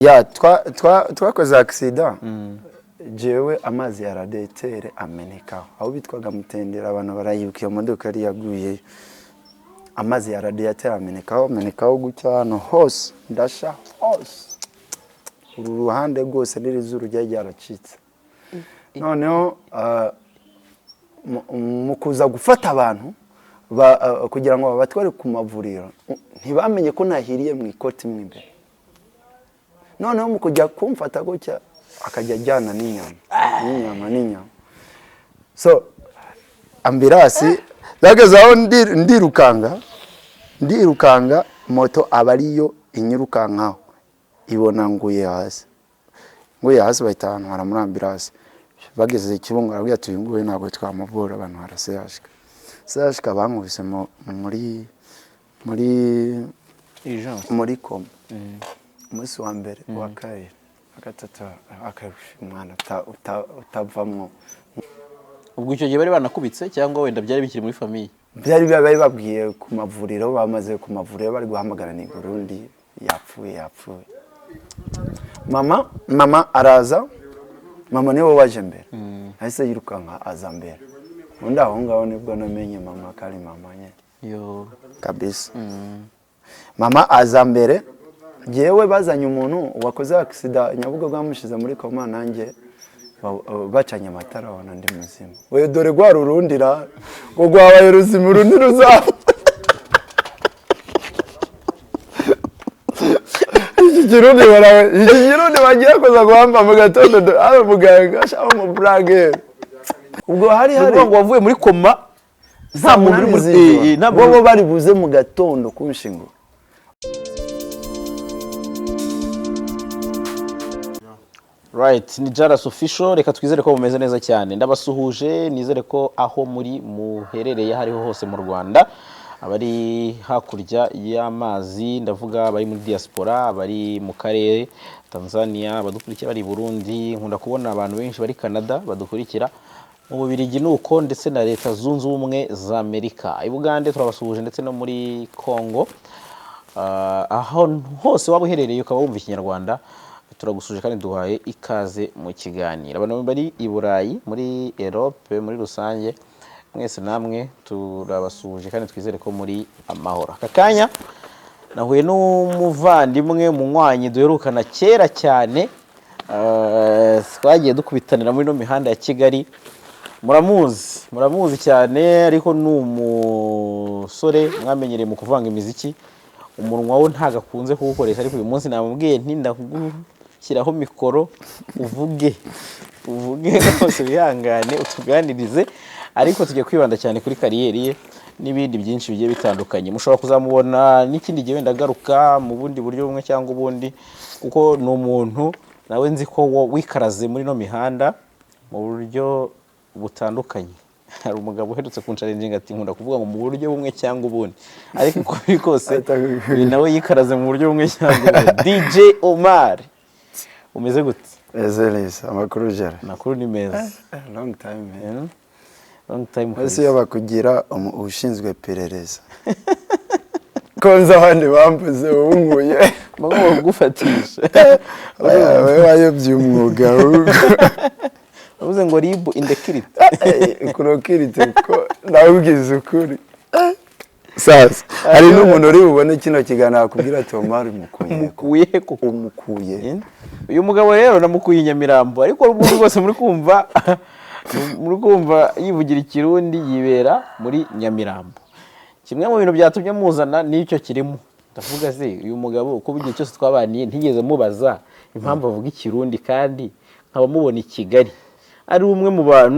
ya twakoze accident jewe amazi ya radiateur ameneka aho bitwaga mutendera abantu barayibuka iyo modoka yari yaguye amazi ya radiateur amenekaho gutya hano hose ndasha hose uruhande rwose n'irizuru ryaracitse noneho mu kuza gufata abantu kugira ngo babatware ku mavuriro ntibamenye ko nahiriye mu ikoti mw'imbere noneho mu kujya kumfata gutya akajya ajyana n'inyama so ambirasi zagezaho ndirukanga moto abariyo inyirukankaho ibona nguye hasi bahita ahantu muri ambirasi bageze ikibungo arabwira ati nguye ntabwo twamuvura abantu haraseyashika bankubise muri koma umunsi wa mbere wa kabiri agatatu umwana utavamwo ubwo icyo gihe bari banakubitse cyangwa wenda byari bikiri muri famiye byari bari babwiye ku mavuriro bamaze ku mavuriro bari guhamagara ni Burundi yapfuye mama araza mama niwe waje mbere ahise yirukanka aza mbere undi aho ngaho nibwo namenye mama kari mama nye yo kabisa mama aza mbere jewe bazanye umuntu wakoze accident nyabugo bwamushize muri koma nanjye bacanye amatara abona ndi muzima we dore gwa rurundira ngo gwabaye ruzima urundi ruzaba iki kirundi bagiye koza guhamba mu gatondo ari muganga shaho mu brage ubwo hari ngo wavuye muri koma nta muntu muri nabo bari buze mu gatondo kunshingo. Right, ni Jaras official, reka twizere ko bumeze neza cyane. Ndabasuhuje, nizere ko aho muri muherereye hariho hose mu Rwanda, abari hakurya y'amazi, ndavuga bari muri diaspora, bari mu karere Tanzania, badukurikira bari Burundi, nkunda kubona abantu benshi bari Canada badukurikira. Mu Bubiligi nuko ndetse na Leta Zunze Ubumwe za Amerika. I Bugande turabasuhuje ndetse no muri Congo. Aho hose waba uherereye ukaba wumva Ikinyarwanda. Turagusuje kandi duhaye ikaze mu kiganiro. Abantu bari i Burayi, muri Europe, muri rusange mwese namwe turabasuje kandi twizere ko muri amahoro. Akakanya nahuye n'umuvandimwe munywanyi duherukana kera cyane, twagiye dukubitanira muri no mihanda ya Kigali. Muramuzi cyane, ariko n'umusore mwamenyereye mu kuvanga imiziki. Umunwa we ntagakunze kuwukoresha, ariko uyu munsi namubwiye nti ndakiraho mikoro uvuge rwose bihangane utuganirize, ariko tujye kwibanda cyane kuri kariyeri ye n'ibindi byinshi bigiye bitandukanye. Mushobora kuzamubona n'ikindi gihe wenda garuka mu bundi buryo bumwe cyangwa ubundi, kuko ni umuntu nawe nzi ko wikaraze muri no mihanda mu buryo butandukanye. Hari umugabo uherutse kuncalenjinga ati nkunda kuvuga ngo mu buryo bumwe cyangwa ubundi, ariko uko biri kose nawe yikaraze mu buryo bumwe cyangwa ubundi. DJ Omar umeze gute? Ezelisa amakuru jara. Nakuru ni meza. Long time man. Long time. Ese yabakugira ushinzwe perereza. Konza abandi bambuze unguye. Bagomba gufatisha. Wewe wayobye umwuga ahubwo. Uvuze ngo ribu indekirite. Kurokirite ko ndabwiza ukuri. Sasa hari n'umuntu uri bubone kino kigana akubwira ati Omar umukuye. Uyu mugabo rero namukuye Nyamirambo, ariko urubuga rwose muri kumva yivugira ikirundi yibera muri Nyamirambo. Kimwe mu bintu byatumye muzana nicyo kirimo. Ndavuga se uyu mugabo uko bigiye cyose twabaniye ntigeze mubaza impamvu avuga ikirundi kandi nkaba mubona i Kigali. Ari umwe mu bantu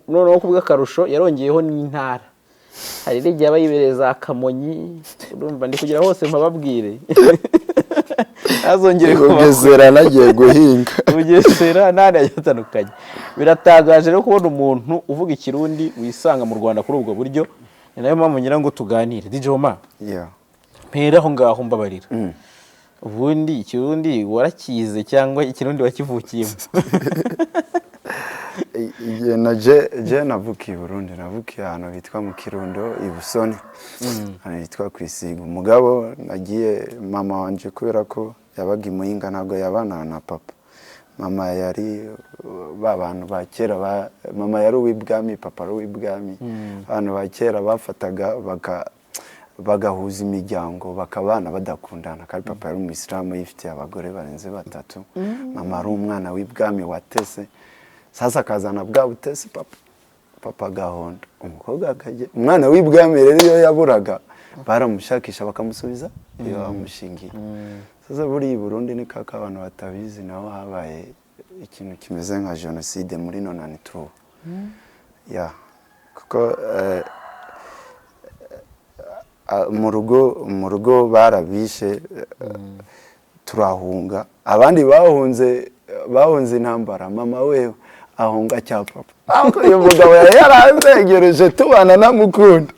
noneho kubwa karusho yarongeyeho n'intara. Hari n'igihe abayibereza Kamonyi, urumva ndi kugira hose mpababwire. Azongere kugesera nagiye guhinga. Kugesera nane yatandukanye. Biratagaje rero kubona umuntu uvuga ikirundi wisanga mu Rwanda kuri ubwo buryo. Ni nayo mpamvu ngira ngo tuganire. DJ Omar. Yeah. Mpera aho ngaho mbabarira. Ubundi ikirundi warakize cyangwa ikirundi wakivukiyemo? Je navukiye Burundi, navukiye ahantu bitwa mu Kirundo ibusoni. Hano bitwa kwisiga umugabo nagiye mama wanje kubera ko yabaga imuyinga ntabwo yabana na papa. Mama yari babantu bakera mama yari uw'ibwami, papa ari uw'ibwami. Abantu bakera bafataga bagahuza imiryango bakabana badakundana, kandi papa yari umuyisilamu yifitiye abagore barenze 3. Mama ari umwana w'ibwami watese, sasa akazana bwa butese papa gahonda. Umukobwa akaje, umwana w'ibwami rero iyo yaburaga baramushakisha bakamusubiza iyo bamushingiye. Sasa buri Burundi ni kaka abantu batabizi, naho habaye ikintu kimeze nka genocide muri 92. Kuko mu rugo barabishe, turahunga. Abandi bahunze intambara, mama we ahunga cya papa. Ako uyu mugabo yarazegereje tubana namukunda.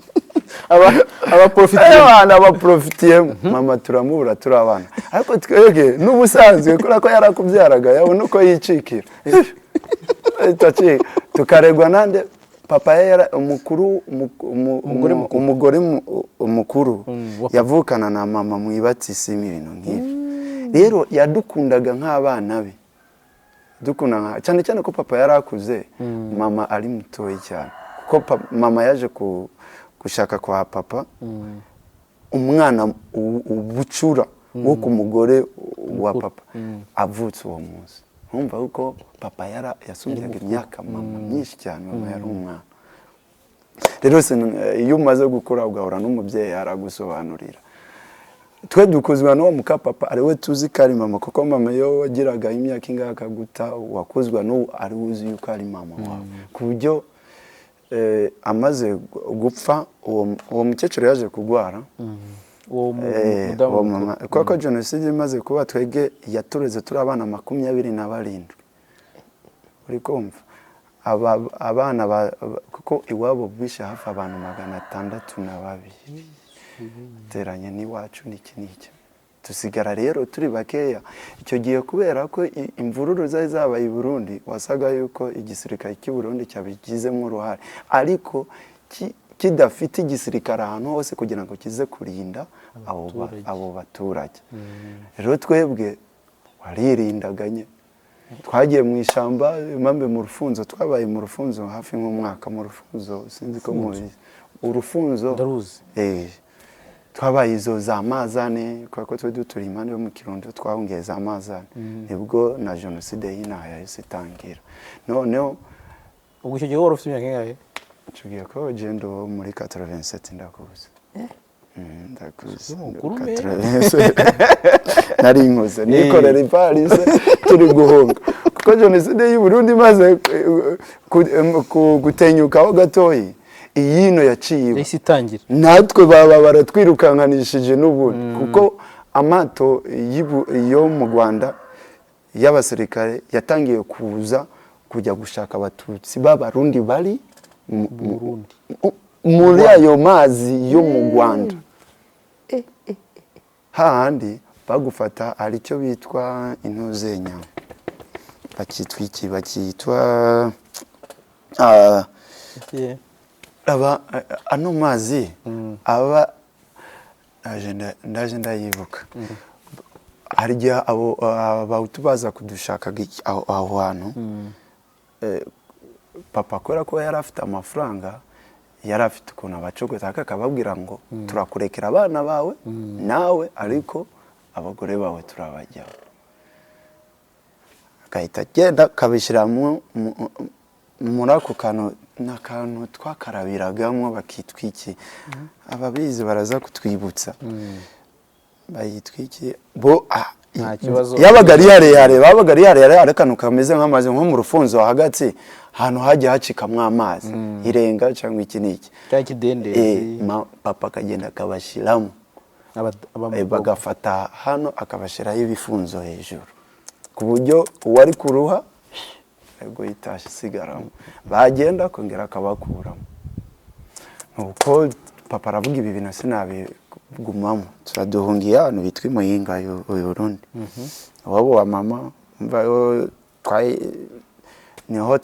Abaprofitiye mama turamubura turabana. Ariko twege n'ubusanzwe kuri ko yarakubyaraga yabona uko yicikira. Tukaregwa nande papa yara umugore mukuru yavukana na mama mu ibatisi ibintu nk'ibi. Rero yadukundaga nk'abana be. Dukunda cyane cyane ko papa yarakuze, mama ari mutoyi cyane. Kuko mama yaje gushaka kwa papa umwana ubucura wo ku mugore wa papa avutse uwo munsi. Numva uko papa yasumbyaga imyaka mama myinshi cyane, mama yari umwana. Rero iyo umaze gukura ugahura n'umubyeyi aragusobanurira. Twe dukuzwa no muka papa ari we tuzi kari mama, kuko mama yo wagiraga imyaka ingaka guta wakuzwa no ari uzi yuko ari mama wawe. Ku buryo amaze gupfa uwo mukecuru yaje kugwara. Uwo mama kuko genocide imaze kuba twege yatureze turi abana 27. Uri kumva abana kuko iwabo bishe hafi abantu 602 teranye n'iwacu n'iki. Tusigara rero turi bakeya icyo gihe, kubera ko imvururu zari zabaye i Burundi, wasaga yuko igisirikare cy'u Burundi cyabigizemo uruhare, ariko kidafite igisirikare ahantu hose kugira ngo kize kurinda abo baturage. Rero twebwe waririndaganye, twagiye mu ishamba impambe mu rufunzo, twabaye mu rufunzo hafi nk'umwaka mu rufunzo, sinzi ko muzi urufunzo ndaruzi. Twabaye izo za mazane, kuko twe duturi impande yo mu Kirundo, twahungiye za mazane. Nibwo na genocide y'inaha yahise itangira. Noneho ubwo icyo gihe wari ufite imyaka ingahe? Icyo gihe ko gendo muri 87 ndakuze. Ndakuze. Nari inkoze nikorera i Paris turi guhunga, kuko genocide y'u Burundi maze gutenyukaho gatoyi iyino yaciye itangira. Natwe baba baratwirukankanishije n'ubundi, kuko amato yo mu Rwanda y'abasirikare yatangiye kuza kujya gushaka abatutsi b'abarundi bari muri ayo mazi yo mu Rwanda. Handi bagufata ari cyo bitwa intuzenya, bakitwa aba ano mazi aba ndaje ndayibuka. Harya abo tubaza kudushaka aho hantu, papa kora ko yari afite amafaranga, yari afite ukuntu abacogota akababwira ngo turakurekera abana bawe nawe, ariko abagore bawe turabajyaho. Agahita agenda kabishyira muri ako kantu, n'akantu twakarabiragamo bakitwiki. Ababizi baraza kutwibutsa bayitwiki bo yabaga ari harehare, babaga ari harehare, akantu kameze nk'amazi nko mu rufunzo hagati ahantu hajya hacikamwa amazi irenga cyangwa iki niki cyakidendezi. Papa kagenda akabashiramo, bagafata hano akabashiraho ibifunzo hejuru, ku buryo uwari kuruha ego yitashe sigaramo, bagenda kongera akabakuramo. Nuko papa aravuga ibi bintu sinabigumamo, turaduhungiye hano bitwa Muyinga yo Burundi. Wabo wa mama mva niho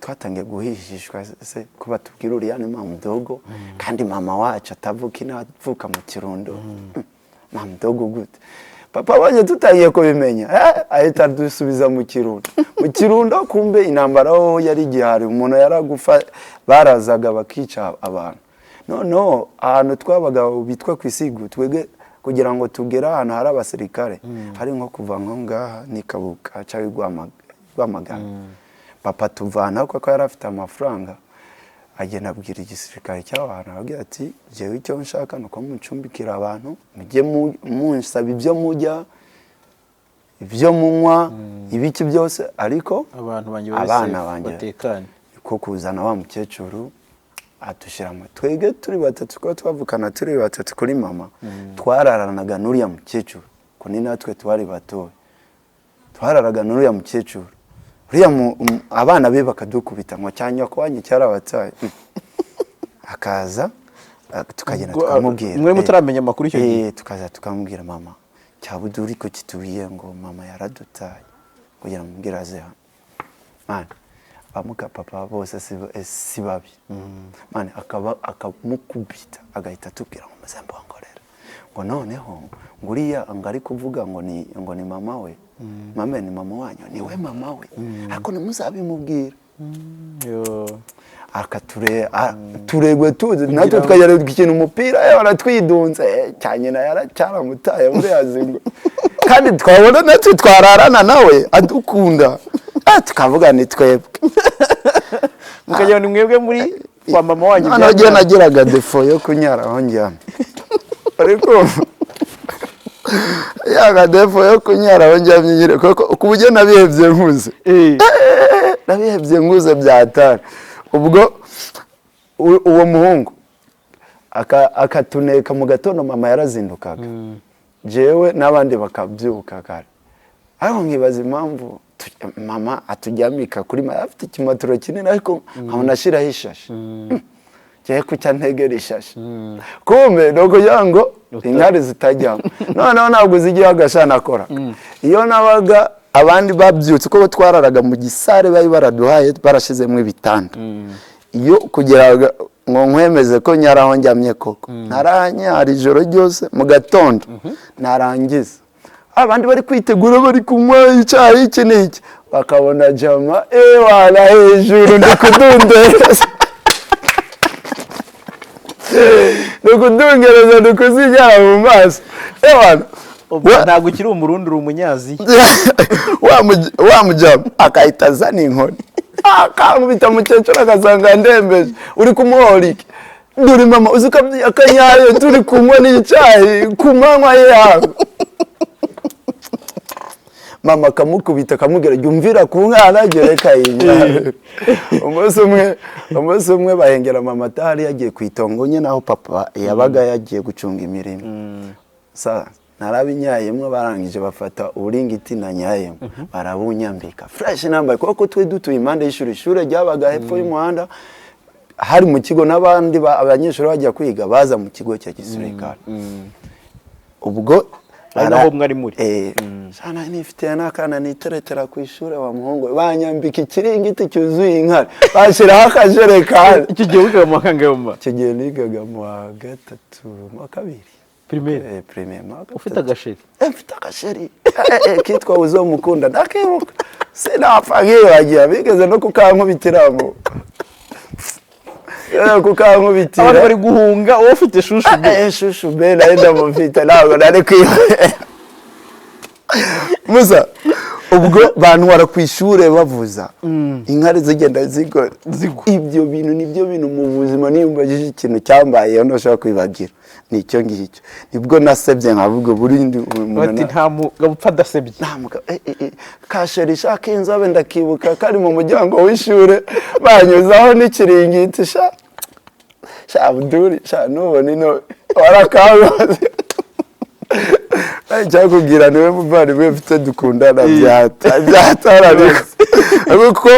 twatangiye guhishishwa se kuba tubwira uriya ni mama mdogo, kandi mama wacu atavuka inavuka mu Kirundo. Mama mdogo gute? papa abonye tutagiye kubimenya ahita dusubiza mu kirundo kumbe intambara ho yari gihari umuntu yaragufa barazaga bakica abantu no ahantu twabaga bitwa kwisigu twege kugira ngo tugera ahantu hari abasirikare hari nko kuva nko ngaha nikabuka cyayo Rwamagana papa tuvana kuko yari afite amafaranga agenda abwira igisirikare cy'abantu agira ati jewe icyo nshaka nuko muncumbikira abantu mujye munsaba ibyo mujya ibyo munywa ibiki byose ariko abana banjye batekane ko kuzana wa mukecuru atushiramo twege turi batatu ko twavukana turi batatu kuri mama twararanaga n'uriya mukecuru ko ni natwe twari batoye twararaga n'uriya mukecuru uriya abana be bakadukubita ngo cyangwa kwanye cyarabatsaye akaza tukagenda tukamubwira mwe mutaramenya amakuru icyo gihe tukaza tukamubwira mama cyabuduri ko kitubiye ngo mama yaradutaye kugira mubwira aze hano man bamuka papa bose si babi man akamukubita agahita tubwira ngo mazembo ngorera ngo noneho nguriya angari kuvuga ngo ni mama we mama ni mama wanyu ni we mama we ariko namuzabimubwira turegwe tuzi natwe twajya gukina umupira yaratwidunze cyane na yaracaramutaye muri azingo kandi twabona natwe twararana nawe adukunda tukavuga ni twebwe mukajya ni mwebwe muri kwa mama wanyu nagiye nagiraga defo yo kunyara aho njyana ariko yaga defo yo kunyara aho njyamye nyire kuko kubujye nabihebye nkuze nabihebye nkuze byatara ubwo uwo muhungu akatuneka mu gatondo mama yarazindukaga jewe n'abandi bakabyuka kare ariko nkibaza impamvu mama atujyamika kuri mama afite ikimaturo kinini ariko nkabona ashiraho ishashi jewe kucya ntegera ishashi kumbe nuko yango inkari zitajyamo noneho ntabwo zigiye agashana akora iyo nabaga abandi babyutse ko twararaga mu gisare bari baraduhaye barashizemo ibitanda iyo kugira ngo nkwemeze ko nyaraho njyamye koko naranyara ijoro ryose mu gatondo narangiza abandi bari kwitegura bari kunywa icyayi iki n'iki bakabona jama wana hejuru ndikudundereza ndikudungereza ndikuzijyana mu maso wana ntabwo ukiri umurundi uri umunyazi wamujyamo akahita azana inkoni akambita mukecuru akasanga ndembeje uri kumuhora iki dore mama uzi akanyayo turi kunywa n'icyayi ku manywa yawe mama akamukubita akamubwira yumvira ku mwana gereka yinyara umunsi umwe bahengera mama atari yagiye ku itongo nyine aho papa yabaga yagiye gucunga imirimo narabinyayemwe barangije bafata uburingiti na nyayemwe barabunyambika fresh number kuko twe dutuye impande y'ishure ryabaga hepfo y'umuhanda hari mu kigo n'abandi abanyeshuri bajya kwiga baza mu kigo cya gisirikare ubwo naho mwari muri sana nifite nakana niteretera ku ishure wa muhungu banyambika ikiringiti cyuzuye inkari bashiraho akajerekani icyo gihe wigaga mu kangayomba icyo gihe nigaga mu gatatu mu kabiri primaire ufite agasheri mfite agasheri kitwa uzomukunda ndakibuka sinapfa nkibagiye bigeze no kukankubitiramo kukankubitira abantu bari guhunga wowe ufite shushu be shushu be naenda mufite ntabwo nari kwiba musa ubwo bantu wara kwishure bavuza inkari zigenda zigwa ibyo bintu nibyo bintu mu buzima niyumbagije ikintu cyambaye nashaka kwibagira nicyo ngicyo nibwo nasebye nkavuga Burundi umuntu nta mugabo upfa dasebye nta mugabo kasheri shaka inzobe ndakibuka kari mu muryango w'ishure banyuzaho n'ikiringiti Abdul nubone no warakabaze cyakubwira niwe muvandi we mfite dukundana ariko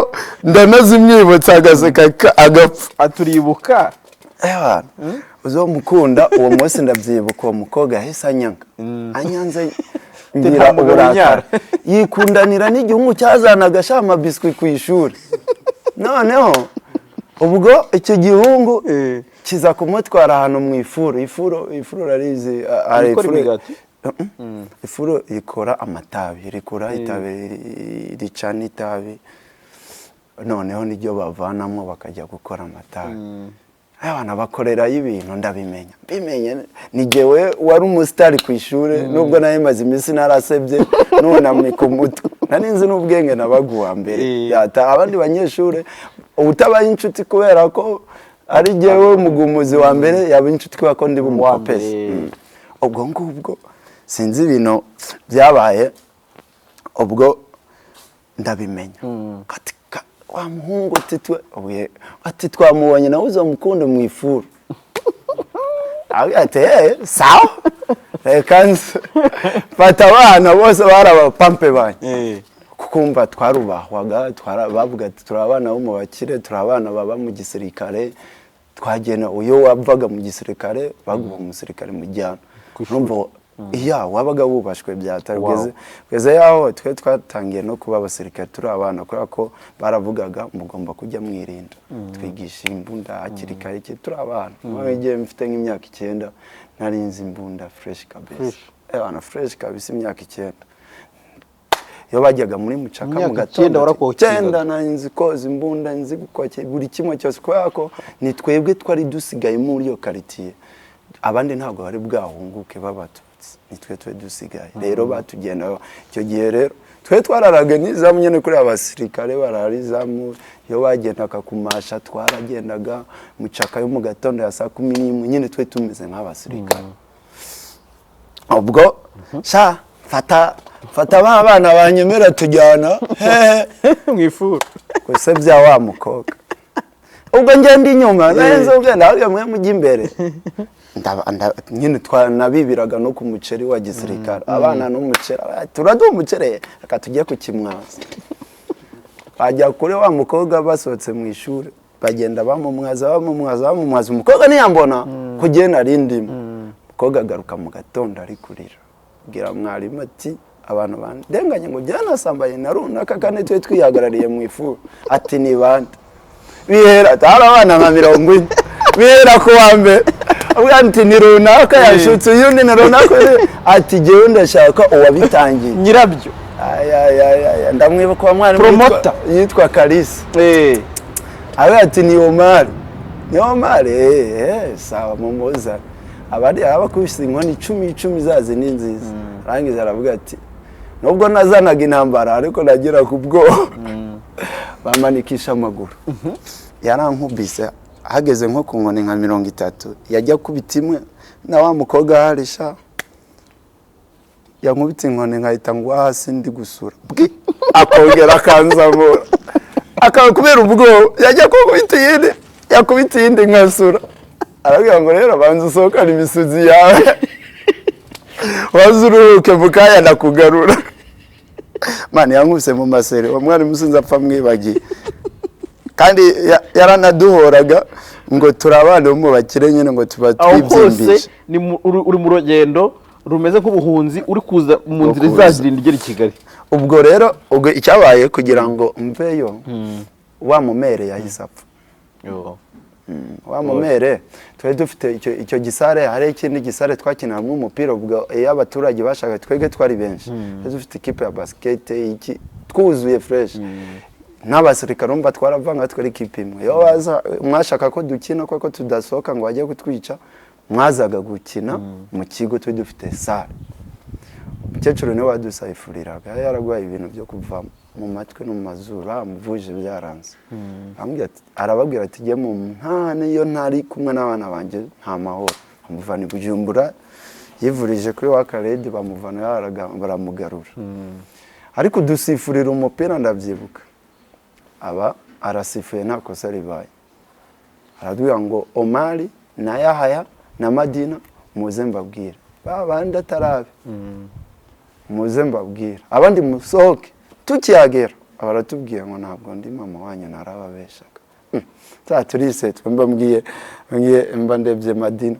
ndanazi mwibutsa agaseka agapfa aturibuka uzomukunda uwo munsi ndabyibuka uwo mukobwa yahise anyanze ngira uburakari yikundanira n'igihugu cyazanaga shama biswi ku ishuri noneho ubwo icyo gihungu kiza kumutwara ahantu mu ifuru rarizi ifuru ikora amatabi rikora itabi ricana itabi noneho niryo bavanamo bakajya gukora amatabi abana bakorera y'ibintu ndabimenya bimenye nigewe wari umustar ku ishure nubwo naye maze iminsi narasebye nunamye ku mutwe naninzi n'ubwenge nabaguwa mbere yata abandi banyeshure utabaye inshuti kubera ko ari jewe mugumuzi wa mbere yaba inshuti kubera ko ndi bumupapesi ubwo ngubwo sinzi ibintu byabaye ubwo ndabimenya wa muhungu ati twamubonye nawe uzamukunda mu ifuru ati sawa reka fata abana bose barabapampe banye kukumva twarubahwaga bavuga ati turi abana bo mu bakire turi abana baba mu gisirikare twagena uyo wavaga mu gisirikare baguha umusirikare mu jyana urumva iya wabaga wubashwe byatarugeze kweze yaho twe twatangiye no kuba abasirikare turi abana kubera ko baravugaga mugomba kujya mwirinda twigisha imbunda hakiri kare turi abana ngiye mfite nk'imyaka 9 narinzi imbunda fresh kabisa abana fresh kabisa imyaka 9 yo bajyaga muri mucaka mu gatondo cyenda narinzi ko imbunda nzi gukoke buri kimwe cyose kubera ko ni twebwe twari dusigaye muri yo quartier abandi ntabwo bari bwahunguke babato nitwe dusigaye rero batugenda icyo gihe rero twe twararaga nizamu nyene kuri abasirikare bararizamu yo bagendaga kumasha twaragendaga mucaka yo mu gatondo ya saa 10 nyene twe tumeze nk'abasirikare ubwo sha fata abana banyemera tujyana mwifuru kwese bya wa mukobwa ubwo ngende inyuma nazo ugenda hariya mwe mujya imbere nyine twanabibiraga no ku muceri wa gisirikare abana n'umuceri turadu umuceri akatujye ku kimwaza bajya kure wa mukobwa basohotse mu ishuri bagenda bamumwaza umukobwa niyambona kugena rindimo umukobwa agaruka mu gatondo ari kurira bwira mwarimu ati abantu bandenganye ngo jyana sambaye na runaka kane twe twihagarariye mu ifu ati ni bande bihera tara abana nka 40 bihera ku wa mbere ati ni runaka yashutse yundi na runaka ati jewe ndashaka uwabitangiye nyirabyo ndamwibuka wa mwarimu yitwa Kalisa ati ni Omar sawa mumuza abandi abakubise inkoni 10 zazi ni nziza rangiza aravuga ati nubwo nazanaga intambara ariko nagira kubwo bamanikisha amaguru yarankubise hageze nko ku nkoni nka 30 yajya kubita imwe na wa mukobwa harisha yankubita inkoni nkahita ngwa hasi ndi gusura akongera kanzamura akakubera ubwo yajya kubita yindi yakubita yindi nkasura aravuga ngo rero banza usokana imisuzi yawe wazuruke mukaya ndakugarura mani yankubise mu masere umwari musinza apfa mwibagiye kandi yaranaduhoraga ngo turabana mu bakire nyene ngo tuba twibyimbisha ni uri mu rugendo rumeze nk'ubuhunzi uri kuza mu nzira izazirinde igera i Kigali ubwo rero icyabaye kugira ngo mveyo wa mumere yahise apfa wa mumere twe dufite icyo gisare hari ikindi gisare twakinamwe umupira ubwo y'abaturage bashaka twege twari benshi dufite ikipe ya basket iki twuzuye fresh n'abasirikare umva twaravanga twari ikipe imwe yo baza mwashaka ko dukina ko tudasohoka ngo bajye kutwica mwazaga gukina mu kigo twe dufite sare umukecuru ne wadusayifuriraga yaragwaye ibintu byo kuva mu matwe no mu mazuru amuvuje byaranze arababwira ati je mu ntane yo ntari kumwe n'abana banje nta mahoro amuvana Bujumbura yivurije kuri wa Karede bamuvana baramugarura ariko dusifurira umupira ndabyibuka aba arasifuye nta kosa ribaye araduya ngo Omari na Yahaya na Madina muze mbabwira babandi atarabe muze mbabwira abandi musohoke tukiyagera abaratubwiye ngo ntabwo ndi mama wanyu narababeshaga turise twembambwiye mba ndebye Madina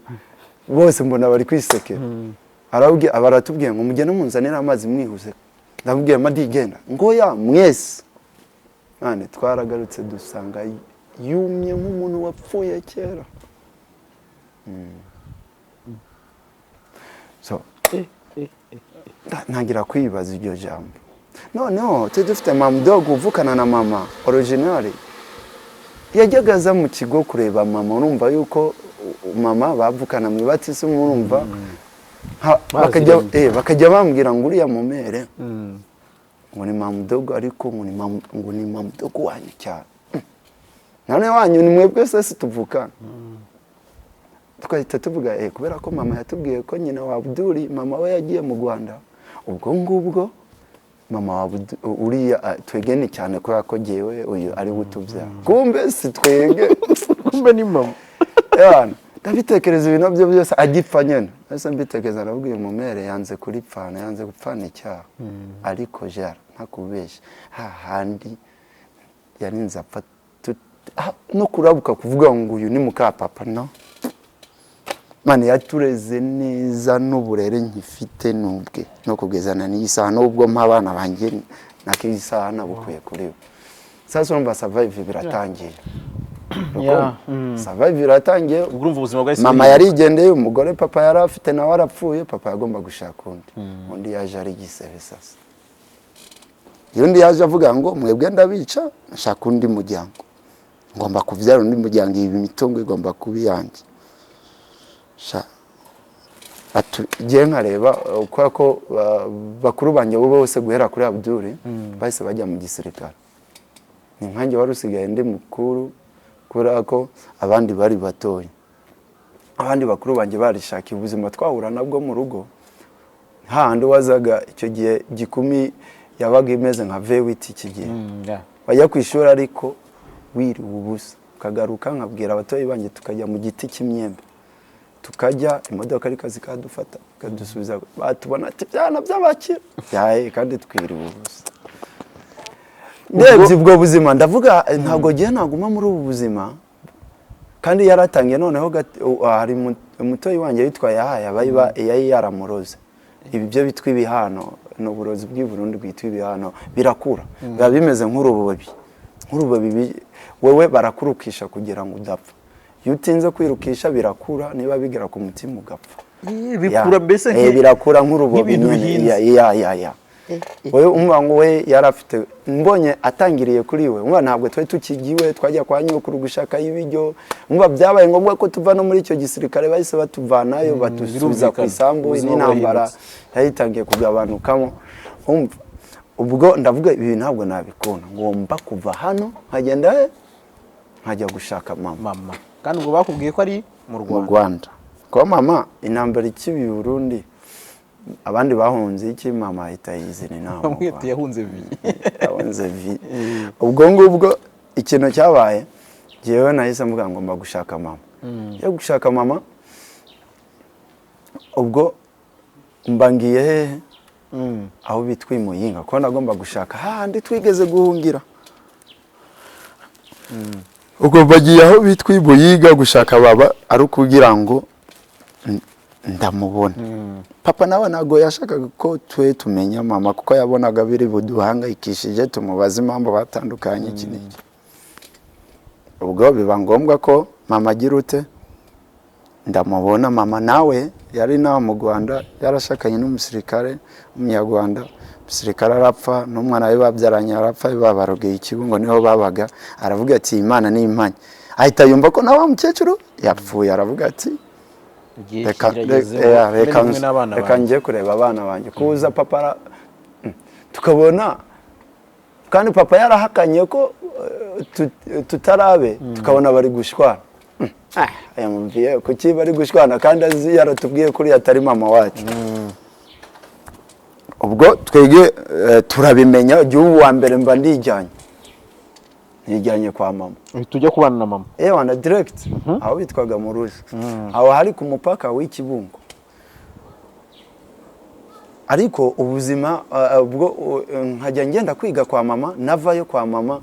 bose mbona bari kwisekera arabwiye abaratubwiye ngo mugene munzanira amazi mwihuse ndabwiye Madi genda ngo ya mwese nane twaragarutse dusanga yumye nk'umuntu wapfuye kera ntangira kwibaza iryo jambo noneho dufite mamdog uvukana na mama original yajyaga aza mu kigo kureba mama urumva yuko mama bavukana mu batisi urumva bakajya bambwira ngo uriya mumere ngo ni mamdog ariko ngo ni mamdog wanyu cyane none wanyu ni mwebwe se tuvukana twahita tuvuga kubera ko mama yatubwiye ko nyina wa Abdul mama we yagiye mu Rwanda ubwo ngubwo mama wa uriya twegene cyane ko yakogewe uyu ari gutubya kumbe si twege kumbe ni mama yana ndabitekereza ibintu byo byose agipfa nyene ese mbitekereza nabwiye mumere yanze kuripfana yanze gupfana icyaha ariko jara ntakubesha hahandi yarinze apfa no kurabuka kuvuga ngo uyu ni muka papa no mani yatureze neza n'uburere nkifite nubwe no kugezana n'isa nubwo mpabana banjye nakisa nabukuye kuri we sasa urumva survive biratangiye survive biratangiye urumva ubuzima bwa mama yarigendeye umugore papa yari afite na warapfuye papa yagomba gushaka undi yaje ari gisebe sasa yundi yaje avuga ngo mwebwe ndabica nshaka undi muryango ngomba kuvyara undi muryango ibi mitungo igomba kubiyange giye nkareba uko ko bakuru banje bo bose guhera kuri Abdul bahise bajya mu gisirikare ni nkanjye wari usigaye ndi mukuru kubera ko abandi bari batoye abandi bakuru banje barishaka ubuzima twahura nabwo mu rugo handi wazaga icyo gihe gikumi yabaga imeze nka vewiti kigiye bajya kwishura ariko wiri ubusa kagaruka nkabwira abatoyi banje tukajya mu giti cy'imyembe tukajya imodoka ari kazi kadufata kadusubiza batubona ati byana by'abakira yaye kandi twiri ubusa ndebye ubwo buzima ndavuga ntago giye naguma muri ubu buzima kandi yaratangiye noneho hari umutoyi wanje yitwa yayi yaramuroze ibi byo bitwa ibihano no burozi bw'i Burundi bwitwa ibihano birakura biba bimeze nk'urubabi wewe barakurukisha kugira ngo udapfa iyo utinze kwirukisha birakura niba bigera ku mutima ugapfa bikura mbese birakura nk'urubabi ya wewe umva ngo we yarafite mbonye atangiriye kuri we umva ntabwo twe tukigiwe twajya kwa nyokuru gushaka y'ibiryo umva byabaye ngombwa ko tuva no muri icyo gisirikare bahise batuvanayo batusubiza ku isambu n'intambara yayitangiye kugabanukamo umva ubwo ndavuga ibi ntabwo nabikona ngomba kuva hano nkagenda nkajya gushaka mama kandi ubwo bakubwiye ko ari mu Rwanda ko mama intambara ikibi Burundi abandi bahunze iki mama itayizini naho mwete yahunze vi ubwo ngubwo ikintu cyabaye jewe nahise mvuga ngomba gushaka mama yo gushaka mama ubwo mbangiye hehe aho bitwimuyinga ko nagomba gushaka handi twigeze guhungira ubwo bagiye aho bitwibuyiga gushaka baba ari kugira ngo ndamubona papa nawe nago yashakaga ko twe tumenya mama kuko yabonaga biri buduhangayikishije tumubaza impamvu batandukanye kiniki ubwo biba ngombwa ko mama agira ute ndamubona mama nawe yari nawe mu Rwanda yarashakanye n'umusirikare w'umunyarwanda umusirikare arapfa n'umwana we babyaranye arapfa babarogeye ikibungo niho babaga aravuga ati Imana ni impanye ahita yumva ko nawe mukecuru yapfuye aravuga ati reka ngiye kureba abana banjye kuza papa tukabona kandi papa yarahakanye ko tutarabe tukabona bari gushwana ayamumviye kuki bari gushwana kandi azi yaratubwiye kuri atari mama wacu ubwo twege turabimenya igihugu wa mbere mba nijyanye kwa mama tujya kubana na mama wana direct aho bitwaga mu ruzi aho hari ku mupaka w'ikibungo ariko ubuzima ubwo nkajya ngenda kwiga kwa mama navayo kwa mama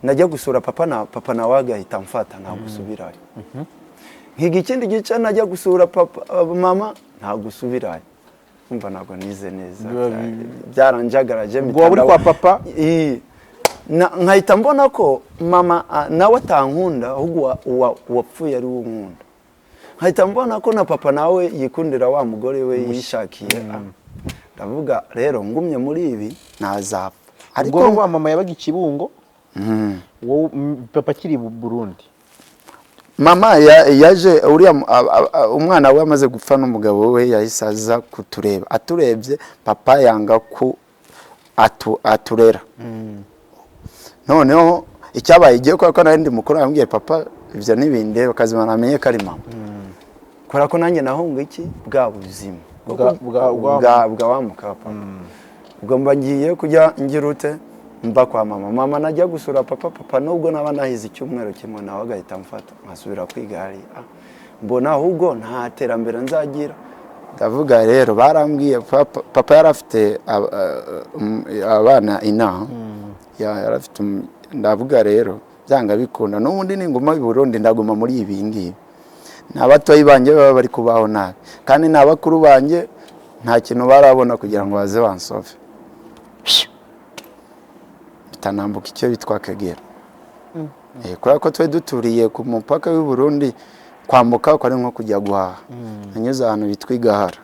najya gusura papa na wagahita mfata nta gusubirayo nkiga ikindi gice najya gusura mama nta gusubirayo umva ntabwo nize neza byaranjagaraje ngo uri kwa papa nkahita mbona ko mama nawe atankunda ahubwo wapfuye ari unkunda nkahita mbona ko na papa nawe yikundira wa mugore we yishakiye ndavuga rero ngumye muri ibi nazapfa ariko wa mama yabaga ikibungo wowe papa kiri Burundi mama yaje uriya umwana we amaze gupfa n'umugabo we yahise aza kutureba aturebye papa yanga ku aturera noneho icyabaye igiye ko nari ndi mukuru ambwiye papa ibyo nibinde bakazimana amenye ko ari mama kubera ko nanjye nahunga iki bwa buzima bwa wa mukapa ubwo mba ngiye kujya ngirute mba kwa mama najya gusura papa nubwo naba nahize icyumweru kimwe nawe agahita amfata nkasubira kwiga hari mbona ahubwo nta terambere nzagira ndavuga rero barambwiye papa yarafite abana inaha yarafite ndavuga rero byanga bikunda n'ubundi ninguma i Burundi ndaguma muri ibi ngibi n'abatoyi banje baba bari kubaho nabi kandi n'abakuru banje nta kintu barabona kugira ngo baze bansove tanambuka icyo bitwa Kagera kubera ko twe duturiye ku mupaka w'u Burundi kwambuka ko ari nko kujya guhaha anyuze ahantu bitwa Igahara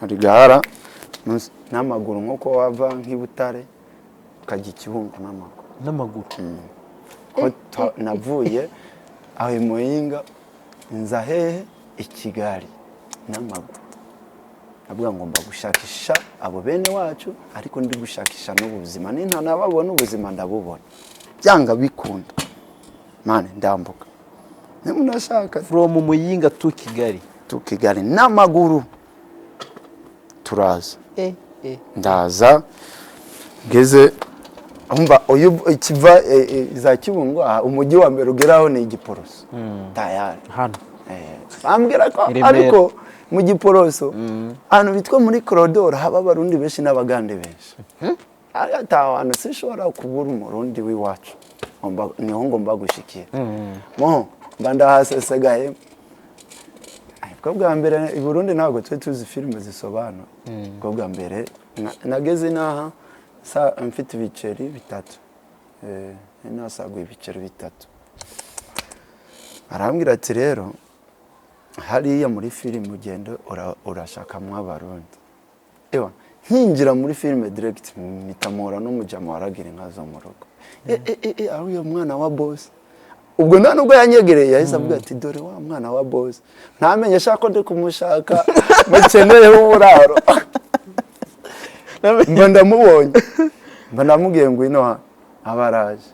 ari Gahara n'amaguru nko wava nk'Ibutare ukajya Ikibungo n'amaguru ko navuye aho Muyinga nza hehe i Kigali n'amaguru avuga ngo mba gushakisha abo bene wacu ariko ndi gushakisha n'ubuzima ninta nababona ubuzima ndabubona byanga bikunda mane ndambuka nemunashaka from Muyinga to Kigali n'amaguru turaza ndaza ngeze umva uyu ikiva za Kibungo umujyi wa mbere ugeraho ni Igiporoso tayari hano bambwira ko ariko mu Giporoso hano bitwa muri korodoro haba abarundi benshi n'abagande benshi atawana sishobora kubura umurundi w'iwacu niho ngomba gushikiye mba ndahasesagaye bwo bwa mbere i Burundi ntabwo twe tuzi filime zisobanura bwo bwa mbere nageze naha mfite ibiceri bitatu nasaguye ibiceri bitatu arambwira ati rero hariya muri filime ugenda urashakamwa abarundi ewa nkinjira muri filime direct mitamura n'umujama waragira inka zo mu rugo ari uyo mwana wa boss ubwo nta nubwo yanyegereye yahise avuga ati dore wa mwana wa boss ntamenye ashaka ndi kumushaka mukeneye uburaro mba ndamubonye mba ndamubwiye ngo ino abaraje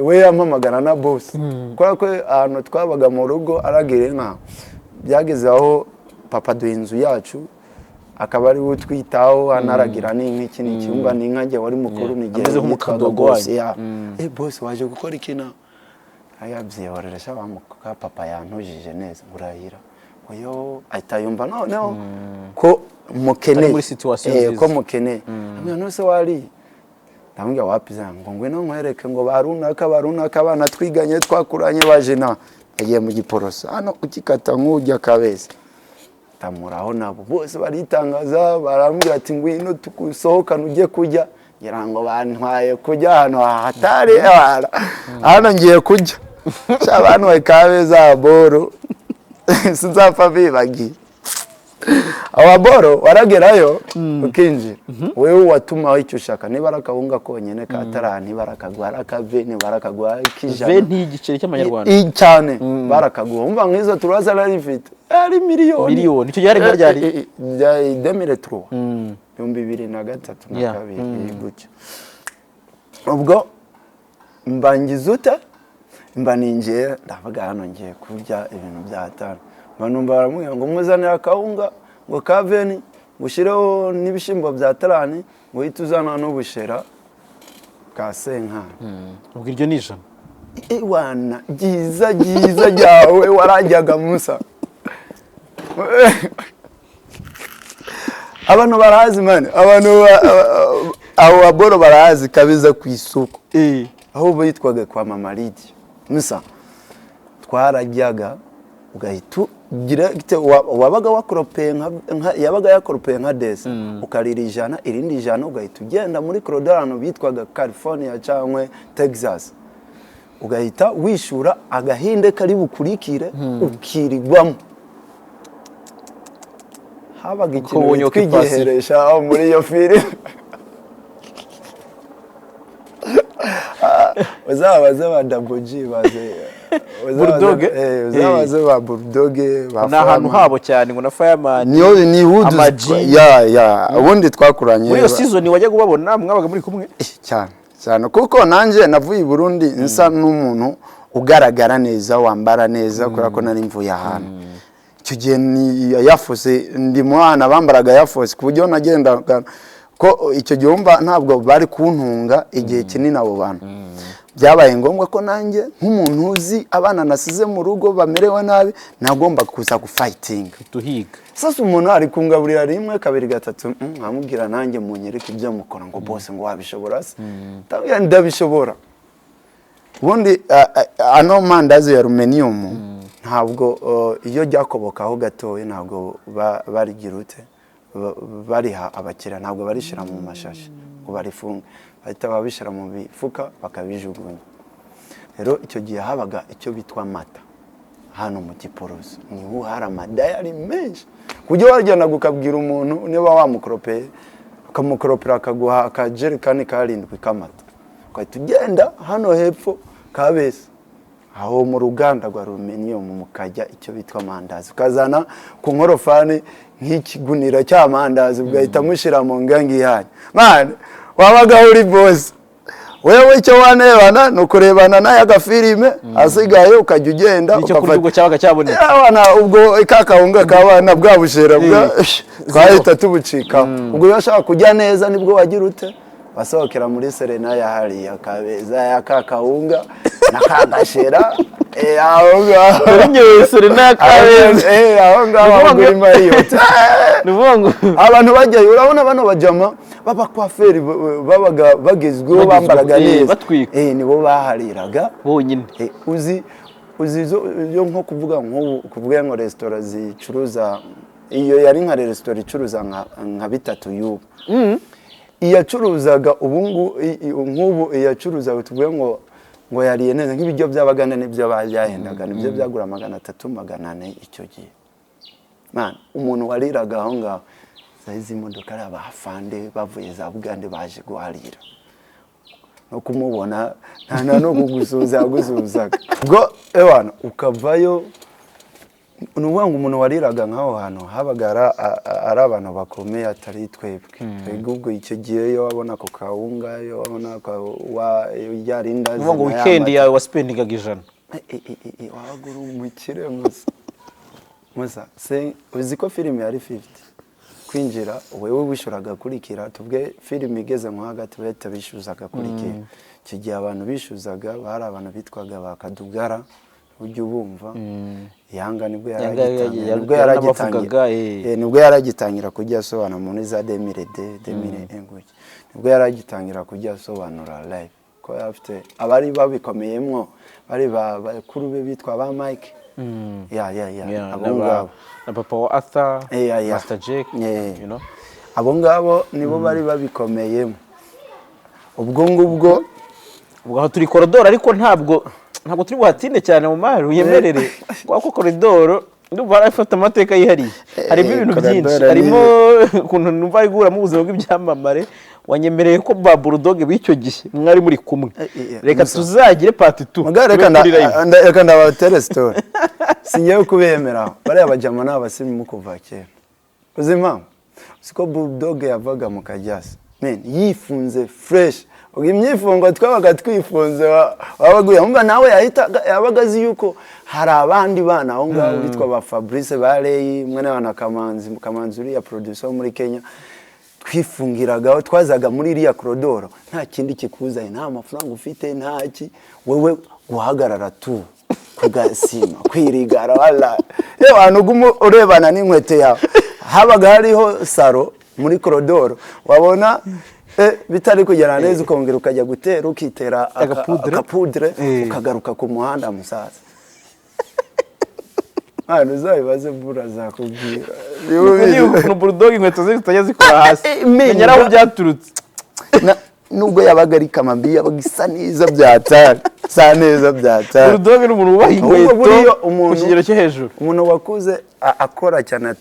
we yampamagara na boss kubera ko ahantu twabaga mu rugo aragira inka byageze aho papa duha inzu yacu akaba ari we twitaho anaragira n'inka n'icyumba n'inka njye wari mukuru n'igihe nk'umukadogo waje boss waje gukora iki na ayabyihoreresha bamuka papa yantujije neza urahira oyo ahita noneho ko mukeneye ko mukeneye amwe se wari ndambwira wapiza ngo ngwino nkwereke ngo barunaka abana twiganye twakuranye bajena agiye mu Giporoso hano ukikata nk'ujya Kabeza tamuraho nabo bose baritangaza barambwira ati ngwino tukusohokana ujye kujya ngira ngo bantwaye kujya hano hatari hano ngiye kujya cy'abantu Kabeza boro sinzapfa bibagiye ababoro waragerayo ukinjira wewe watumaho icyo ushaka niba arakahunga konyene katarani barakagwa akaveni barakagwa ikijana veni igiceri cy'amanyarwanda cyane barakagwa umva nkizo turaza narifite ari miliyoni icyo yari ryari 2003 2003 na kabiri gutyo ubwo mbangizuta mbaningiye ndavuga hano ngiye kurya ibintu byatana banumva baramubwira ngo muzanira akawunga ngo kaveni gushireho n'ibishimbo bya tarani ngo uhite uzana n'ubushera ka senka ubwo iryo ni ijana iwana giza ryawe warajyaga musa abantu barazi mane abantu abo aboro barazi kabiza ku isoko aho bitwaga kwa mama Lidi musa twarajyaga ugahita direct wabaga wakoropeye yabaga yakoropeye nka desi ukarira ijana irindi ijana ugahita ugenda muri korodorano bitwaga California cyangwa Texas ugahita wishura agahinde kari bukurikire ukirigwamo habaga ikintu twigiheresha muri iyo filime uzabaze ba Daboji baze Bulldog uzabaze ba Bulldog na ahantu habo cyane ngo na Fireman ni Hood ya ubundi twakuranye muri iyo season wajya kubabona mwabaga muri kumwe cyane kuko nanje navuye i Burundi nsa n'umuntu ugaragara neza wambara neza kubera ko nari mvuye ahantu icyo gihe ni yafose ndi mwana bambaraga yafose ku buryo nagendaga ko icyo gihe ntabwo bari kuntunga igihe kinini abo bantu byabaye ngombwa ko nanjye nk'umuntu uzi abana nasize mu rugo bamerewe nabi nagomba kuza gufighting tuhiga sasa umuntu ari kungaburira rimwe kabiri gatatu nkamubwira nanjye munyereke ibyo mukora ngo bose ngo wabishobora se ndabishobora ubundi ano mandazi ya aluminium ntabwo iyo ryakobokaho gatoye ntabwo barigira ute bariha abakira ntabwo barishira mu mashashi ngo barifunge bahita babishira mu bifuka bakabijugunya rero icyo gihe habaga icyo bitwa mata hano mu Giporoso niho hari amadayari menshi kujya wajyana gukabwira umuntu niba wamukropeye ukamukropera akaguha akajerikani karindwi kamata ukahita ugenda hano hepfo Kabeza aho mu ruganda rwa aluminium mukajya icyo bitwa mandazi ukazana ku nkorofani nk'ikigunira cy'amandazi ugahita mushira mu ngangi yanyu man wabaga uri boss wewe icyo wanebana no kurebana naye agafilime asigaye ukajya ugenda ukafata cyabaga cyaboneka abana ubwo ikakahunga kabana bwabushera bwa twahita tubucika ubwo yashaka kujya neza nibwo wagira ute basohokera muri Serena ya hari ya Kabeza ya kakahunga na kagashera aho ngaho nyewe Serena ya Kabeza aho ngaho muri Marriott nubongo abantu bajya urabona bano bajama baba kwaferi babaga bagezweho bambaraga neza nibo bahariraga bonyine uzi yo nko kuvuga kuvuga ngo restaurant zicuruza iyo yari nka restaurant icuruza nka bitatu y'ubu iyacuruzaga nk'ubu iyacuruzaga tuvuye ngo yariye neza nk'ibiryo by'abagana n'ibyo byahendaga nibyo byagura 300 400 icyo gihe man umuntu wariraga aho ngaho izi modoka ari abafande bavuye za Bugande baje guharira no kumubona nta no kugusuza ubwo ewana ukavayo nuvuga ngo umuntu wariraga nkaho hano habaga ari abantu bakomeye atari twebwe ubwo icyo gihe yo wabona ko kawunga yo wabona ko yarinda uvuga ngo weekend yawe waspendingaga ijana wagura umukire musa se uzi ko filime yari 50 kwinjira wewe wishuraga kurikira tubwe filime igeze nko hagati bahita bishuzaga kurikira icyo gihe abantu bishuzaga bari abantu bitwaga bakadugara ujye ubumva yanga nibwo yaragitangira kujya asobanura muri za 2000 nibwo yaragitangira kujya asobanura live ko afite abari babikomeyemo bari bakuru be bitwa ba Mike abo ngabo na papa wa Arthur Master Jack you know abo ngabo nibo bari babikomeyemo ubwo aho turi koridoro ariko ntabwo turi buhatinde cyane mu mari uyemerere kwa ko koridoro ndumva arafata amateka yihariye harimo ibintu byinshi harimo kuntu numva igura mu buzima bw'ibyamamare wanyemereye ko ba Bulldog b'icyo gihe mwari muri kumwe reka tuzagire part 2 reka ndabatere story singiye kubemera bari abajama n'abasimi mu kuva kera uzima siko Bulldog yavaga mu Kajyasi men yifunze fresh imyifungo twabaga twifunze wabaguye umva nawe yabagazi yuko hari abandi bana aho ngaho bitwa ba Fabrice Barey mwene wana Kamanzi uri ya producer muri Kenya twifungiragaho twazaga muri iriya koridoro nta kindi kikuzaye nta mafaranga ufite ntaki wewe guhagarara tu kugasima kwirigara wala abantu gumu urebana n'inkweto yawe habaga hariho saro muri koridoro wabona bitari kugera neza ukongera ukajya gutera ukitera akapudre ukagaruka ku muhanda musaza hano zabibaze bura zakubwira niyo Bulldog inkweto ze zitajya zikora hasi nyaraho byaturutse nubwo yabaga ari kamambi yabaga isa neza byatari sa neza byatari Bulldog ni umuntu ubaha inkweto ku kigero cyo hejuru umuntu wakuze akora cyane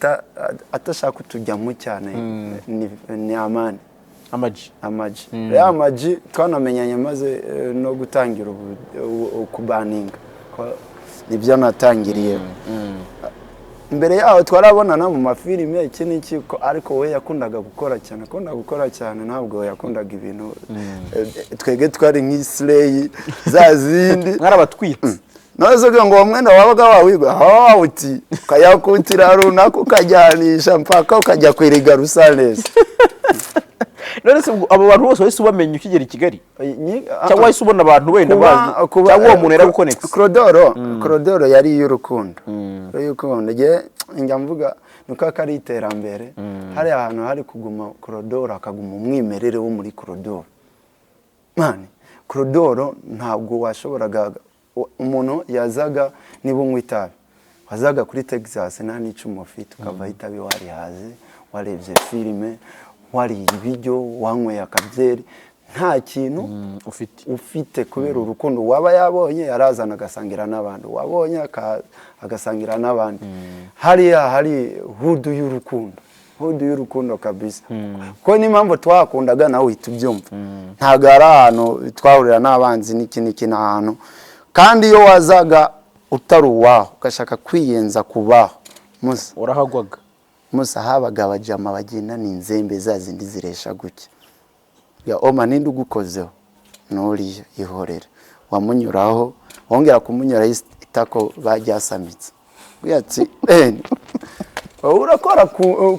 atashaka kutujyamo cyane ni Amani Amaji twanamenyanye maze no gutangira kubaninga nibyo natangiriye mbere yaho twarabonana mu mafilime iki n'iki ariko we yakundaga gukora cyane ntabwo yakundaga ibintu twege twari nk'islay za zindi mwarabatwitse nazoga ngo mwenda wabaga wawigwa uti kayakutira runako kajyanisha mpaka ukajya kwiriga rusaneza none se abo bantu bose wese ubamenye ukigera i Kigali cyangwa wese ubona abantu wenda bazi cyangwa uwo muntu era guconnect Crodoro yari y'urukundo nge njya mvuga nuko akari iterambere hari ahantu hari kuguma Crodoro akaguma umwimerere wo muri Crodoro mani Crodoro ntabwo washoboraga umuntu yazaga niba unywa itabi wazaga kuri Texas nta n'icumu ufite ukava itabi warihaze warebye filime wari ibiryo wanyweye akabyeri nta kintu ufite kubera urukundo waba yabonye yarazana agasangira n'abandi wabonye agasangira n'abandi hari hudu y'urukundo kabisa ko n'impamvu twakundaga nawe uhita ubyumva ntago ari ahantu twahurira n'abanzi n'iki n'ahantu kandi iyo wazaga utari uwaho ugashaka kwiyenza kubaho musa urahagwaga musa habaga abajama bagenda n'inzembe zazindi ziresha guke ya oma ninde ugukozeho nuriyo ihorera wamunyuraho wongera kumunyura itako bajyasamitse uyatsi urakora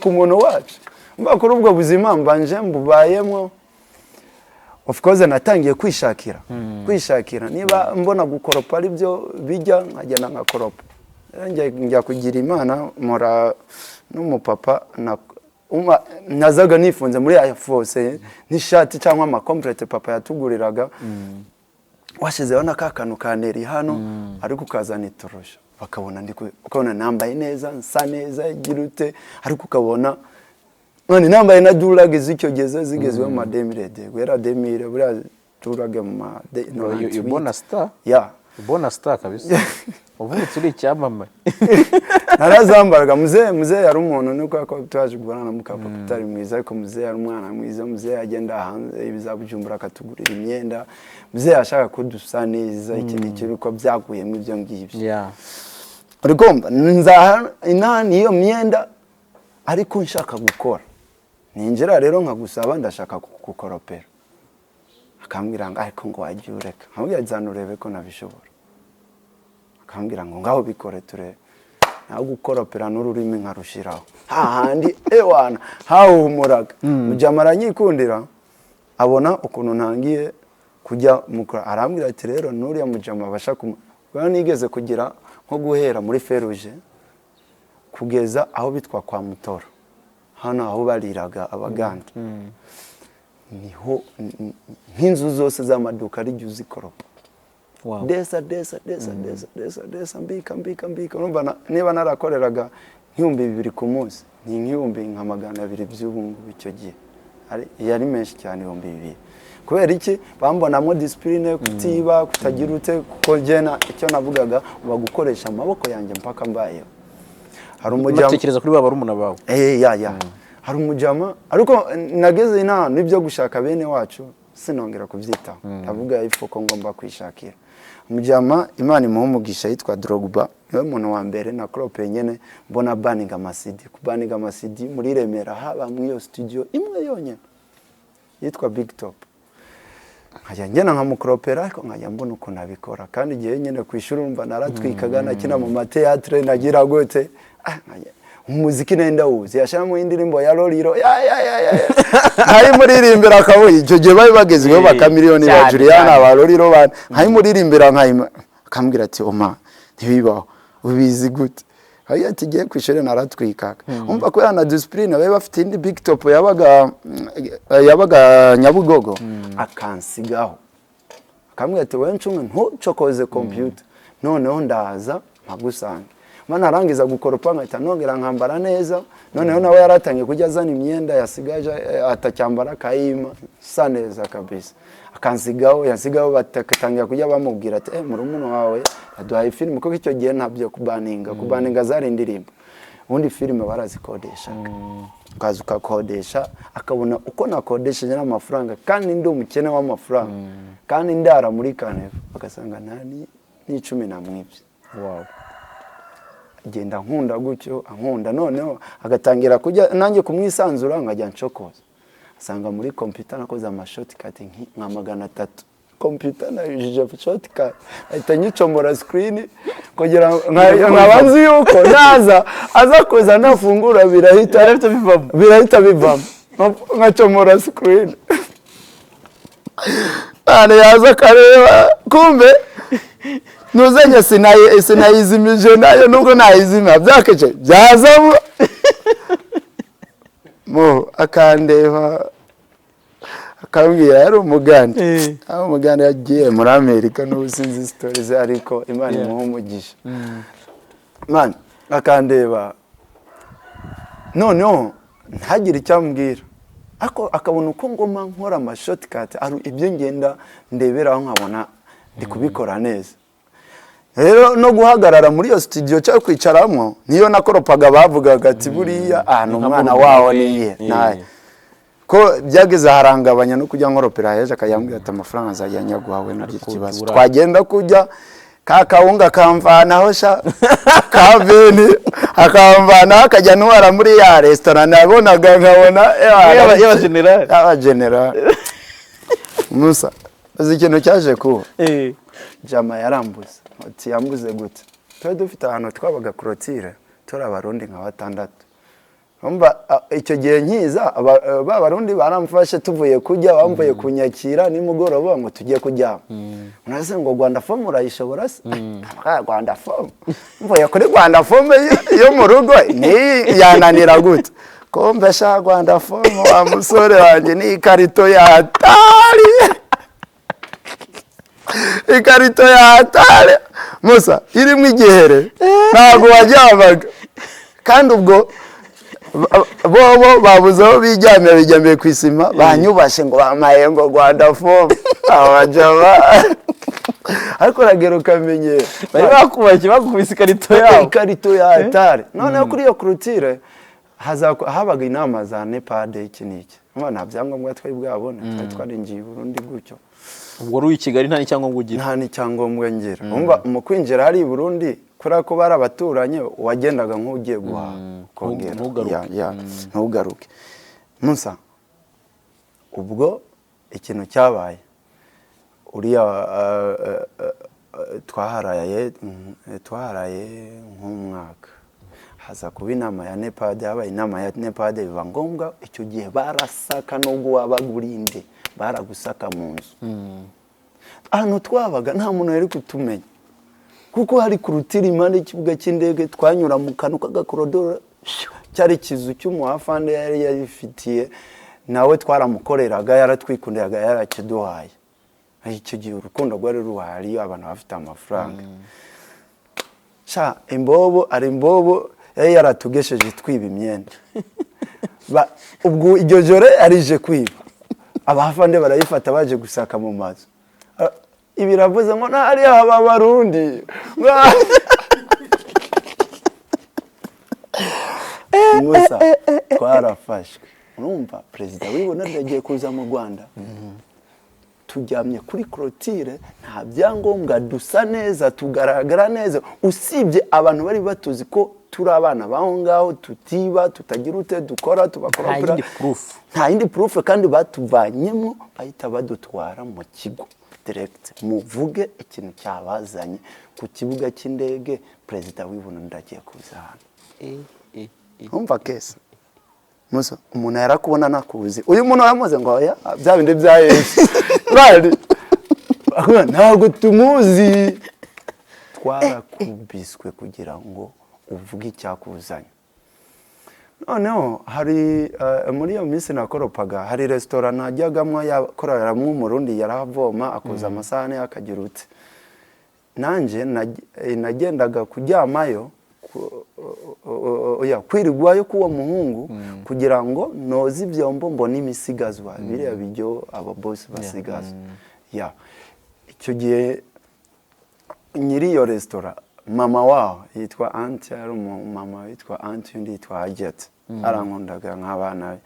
ku muntu wacu mba kuri ubwo buzima mbanje mbubayemo of course natangiye kwishakira niba mbona gukoropa ari byo bijya nkagenda nkakoropa njya kugira Imana mora n'umupapa nazaga nifunze muri Air Force n'ishati cyangwa ama complete papa yatuguriraga washizeho nakakanu kaneri hano ariko ukazana itorosha ukabona nambaye neza nsa neza girute ariko ukabona none nambaye na durage zicyo geze zigezweho ma 2000 gwera 2000 buriya durage ma Bona star kabisa uvutse uri cyamamaye narazambaraga muze yari umuntu nuko ko twaje gukorana mu kapa tutari mwiza ariko muze yari umwana mwiza muze agenda hanze ibizabujumbura akatugurira imyenda muze yashaka kudusa neza ikindi cyo biko byaguye mu byo ngibyo urigomba nzaha inani iyo myenda ariko nshaka gukora ninjira rero nkagusaba ndashaka kukoropera akambwira ngo ariko ngo wajye ureka nkabwira zanurebe ko nabishobora akambwira ngo ngaho bikore turebe naho gukoropera n'ururimi nkarushiraho hahandi ewana hahumuraga mujamara nyikundira abona ukuntu ntangiye kujya mukora arambwira ati rero nuriya mujama basha bano nigeze kugira nko guhera muri Feruje kugeza aho bitwa kwa Mutoro hano aho bariraga abaganda niho nk'inzu zose z'amaduka ari juzi koropa desa mbika urumva niba narakoreraga nk'ibihumbi 2 ku munsi ni nk'ibihumbi nka 200 by'ubungu icyo gihe yari menshi cyane 200 kubera iki bambonamo discipline kutiba kutagira ute kuko jena icyo navugaga bagukoresha amaboko yanjye mpaka mbaye hari umujama batekereza kuri baba rumuna bawe hari umujama ariko nageze inama nibyo gushaka bene wacu sinongera kubyitaho ndavuga ifuko ngomba kwishakira umujama Imana imuhumugisha yitwa Drogba niwe muntu wa mbere na Klope nyene mbona banning amasidi muri Remera haba mu iyo studio imwe yonyene yitwa Big Top nkajya ngena nkamukropera ariko nkajya mbona uko nabikora kandi gihe nyene kwishura umva naratwikaga nakina mu mateatre nagira gote umuziki nenda uzi yashaka mu indirimbo ya Loliro hari muririmbira akabuye icyo gihe bari bagezweho bakamiliyoni ba Juliana ba Loliro bana hari muririmbira nkayima akambwira ati oma ntibibaho ubizi gute hari ati giye kwishura naratwikaga umva ko yana discipline babe bafite indi Big Top yabaga Nyabugogo akansigaho akambwira ati we ncunga ntucokoze computer noneho ndaza mpagusanga narangiza gukoropa nkahita nongera nkambara neza noneho nawe yaratangiye kujya azana imyenda yasigaje atacyambara kayima sa neza kabisa akansigaho yasigaho batatangira kujya bamubwira ati murumuna wawe yaduhaye film kuko icyo gihe ntabyo kubaninga zari indirimbo ubundi filime barazikodesha ukaza ukakodesha akabona uko nakodesheje n'amafaranga kandi ndi umukene w'amafaranga kandi ndara muri Kaneva bagasanga nani ni 10 na mwibye wow genda nkunda gutyo ankunda noneho agatangira kujya nanjye kumwisanzura nkajya ncokoza asanga muri computer nakoze amashortcut nka 300 computer na yujije shortcut ahita nyicomora screen kugira nkabanzi yuko naza aza kuza nafungura birahita bivamo nkacomora screen ane yaza kareba kumbe nuzenye sinayizimije nayo nubwo nayizima byakeje byazamo mo akandeba akambwira yari umugande aho umugande yagiye muri Amerika n'ubusinzi stories ariko Imana imuhumugisha man akandeba no ntagire icyambwira akabona uko ngoma nkora ama shortcut ari ibyo ngenda ndeberaho nkabona ndi kubikora neza rero no guhagarara muri iyo studio cyo kwicaramo niyo nakoropaga bavugaga ati buriya ahantu umwana wawo niye naye ko byageze harangabanya no kujya nkoropera heje akayambwira ati amafaranga azajya nyaguhawe n'iki kibazo twagenda kujya kakawunga kamvanaho sha kaveni akamvana akajya nuwara muri ya restaurant nabonaga nkabona aba general Musa ikintu cyaje ku jama yarambuze ati yambuze gute twa dufite ahantu twabaga clôture tora abarundi nka 6 umva icyo gihe nkiza Barundi baramfashe tuvuye kujya bamvuye kunyakira nimugoroba ngo tugiye kujya unaze ngo Rwanda form urayishobora se Rwanda form mvuye kuri Rwanda form yo mu rugo ni yananira gute ko mbesha Rwanda form wa musore wanje ni ikarito ya hatari ikarito ya hatari Musa irimo igihere ntago wajyabaga kandi ubwo bo babuzeho bijyamiye kwisima banyubashe ngo bamaye ngo Rwanda form abajaba ariko ragero kamenye bari bakubashye bakubise ikarito ya hatari none kuri iyo clôture habaga inama za Nepad iki niki nta byangombwa twari bwabone twaringiye Burundi gutyo ubwo ruyi Kigali nta nicyangombwa ugira nta nicyangombwa ngira umva mu kwinjira hari Burundi kora ko barabaturanye wagendaga nk'ugiye guha kongera ntugaruke Musa ubwo ikintu cyabaye uriya twaharaye nk'umwaka haza kuba inama ya Nepad habaye inama ya Nepad biba ngombwa icyo gihe barasaka nubwo wabagurinde baragusaka mu nzu ahantu twabaga nta muntu yari kutumenya kuko hari kurutira impande y'ikibuga cy'indege twanyura mu kantu k'agakorodoro cyari kizu cy'umuhafande yari yarifitiye nawe twaramukoreraga yaratwikundiraga yarakiduhaye icyo gihe urukundo rwari ruhari abantu bafite amafaranga sha imbobo ari imbobo yari yaratugesheje twiba imyenda ubwo iryo joro arije kwiba abafande barayifata baje gusaka mu mazu ibiravuze ngo ntari aba Barundi Musa twarafashwe urumva president wibona yagiye kuza mu Rwanda tujyamye kuri clôture nta byangombwa dusa neza tugaragara neza usibye abantu bari batuzi ko turi abana baho ngaho tutiba tutagira ute dukora tubakora nta yindi proof kandi batuvanyemo bahita badutwara mu kigo direct muvuge ikintu cyabazanye ku kibuga cy'indege president wibona ndagiye kuza hano umva kese Musa umuntu yarakubona nakuzi uyu muntu yamuze ngo ya bya bindi bya Yesu bari ntabwo tumuzi twarakubiswe kugira ngo uvuge icyakuzanye noneho hari muri iyo minsi nakoropaga hari restaurant najyagamo yakoreramo umurundi yaravoma akoza amasahane akagira uti nanje nagendaga kujyamayo kwirigwayo kuwo muhungu kugira ngo noze ibyombo mbone imisigazwa biriya bijyo aba boss basigaza icyo gihe nyiri iyo restaurant mama wao yitwa Auntie ari mama yitwa Auntie undi yitwa Ajet arankundaga nk'abana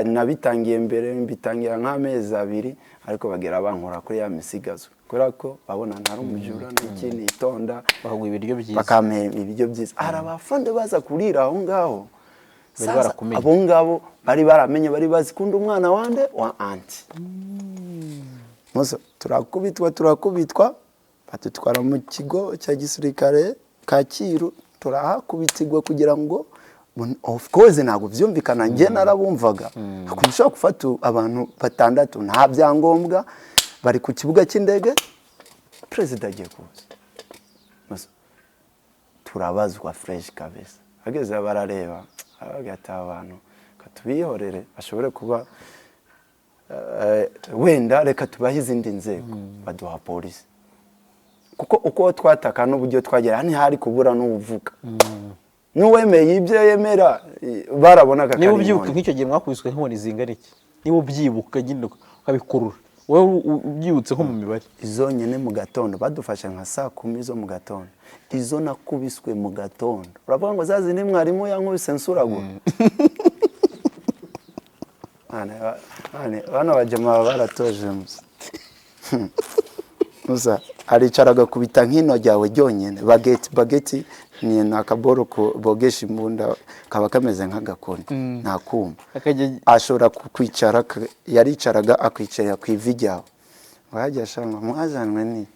nabitangiye mbere mbitangira nk'amezi abiri ariko bagera bankora kuri ya misigazwa kubera ko babona ntari umujura n'ikindi itonda bahuye ibiryo byiza bakame ibiryo byiza arabafande baza kurira aho ngaho abo ngabo bari baramenye bari bazikunda umwana wande wa Auntie Musa turakubitwa batutwara mu kigo cya gisirikare Kacyiru turahakubitigwa kugira ngo of course ntago byumvikana nge narabumvaga akushaka gufata abantu batandatu nta byangombwa bari ku kibuga cy'indege president agiye kuza turabazwa fresh kabisa ageze barareba agata abantu katubihorere bashobore kuba wenda reka tubahe izindi nzego baduha polisi kuko uko twataka n'uburyo twagera hani hari kubura n'uvuga n'uwemeye ibyo yemera barabonaga niba ubyibuka nk'icyo gihe mwakubiswe nk'ibona zingana iki niba ubyibuka nyine ukabikurura wowe ubyibutse nko mu mibare izo nyene mu gatondo badufasha nka saa 10 zo mu gatondo izo nakubiswe mu gatondo uravuga ngo zazi ni mwarimu yankubise nsuragura bana bajema baratoje Musa aricaraga kubita nkino ryawe ryonyene bageti ni nakaboro ko bogesha imbunda kaba kameze nk'agakoni nta kuma ashobora kukwicara yaricaraga akwicarira ku ivi ryawe wajya shanga mwazanwe ni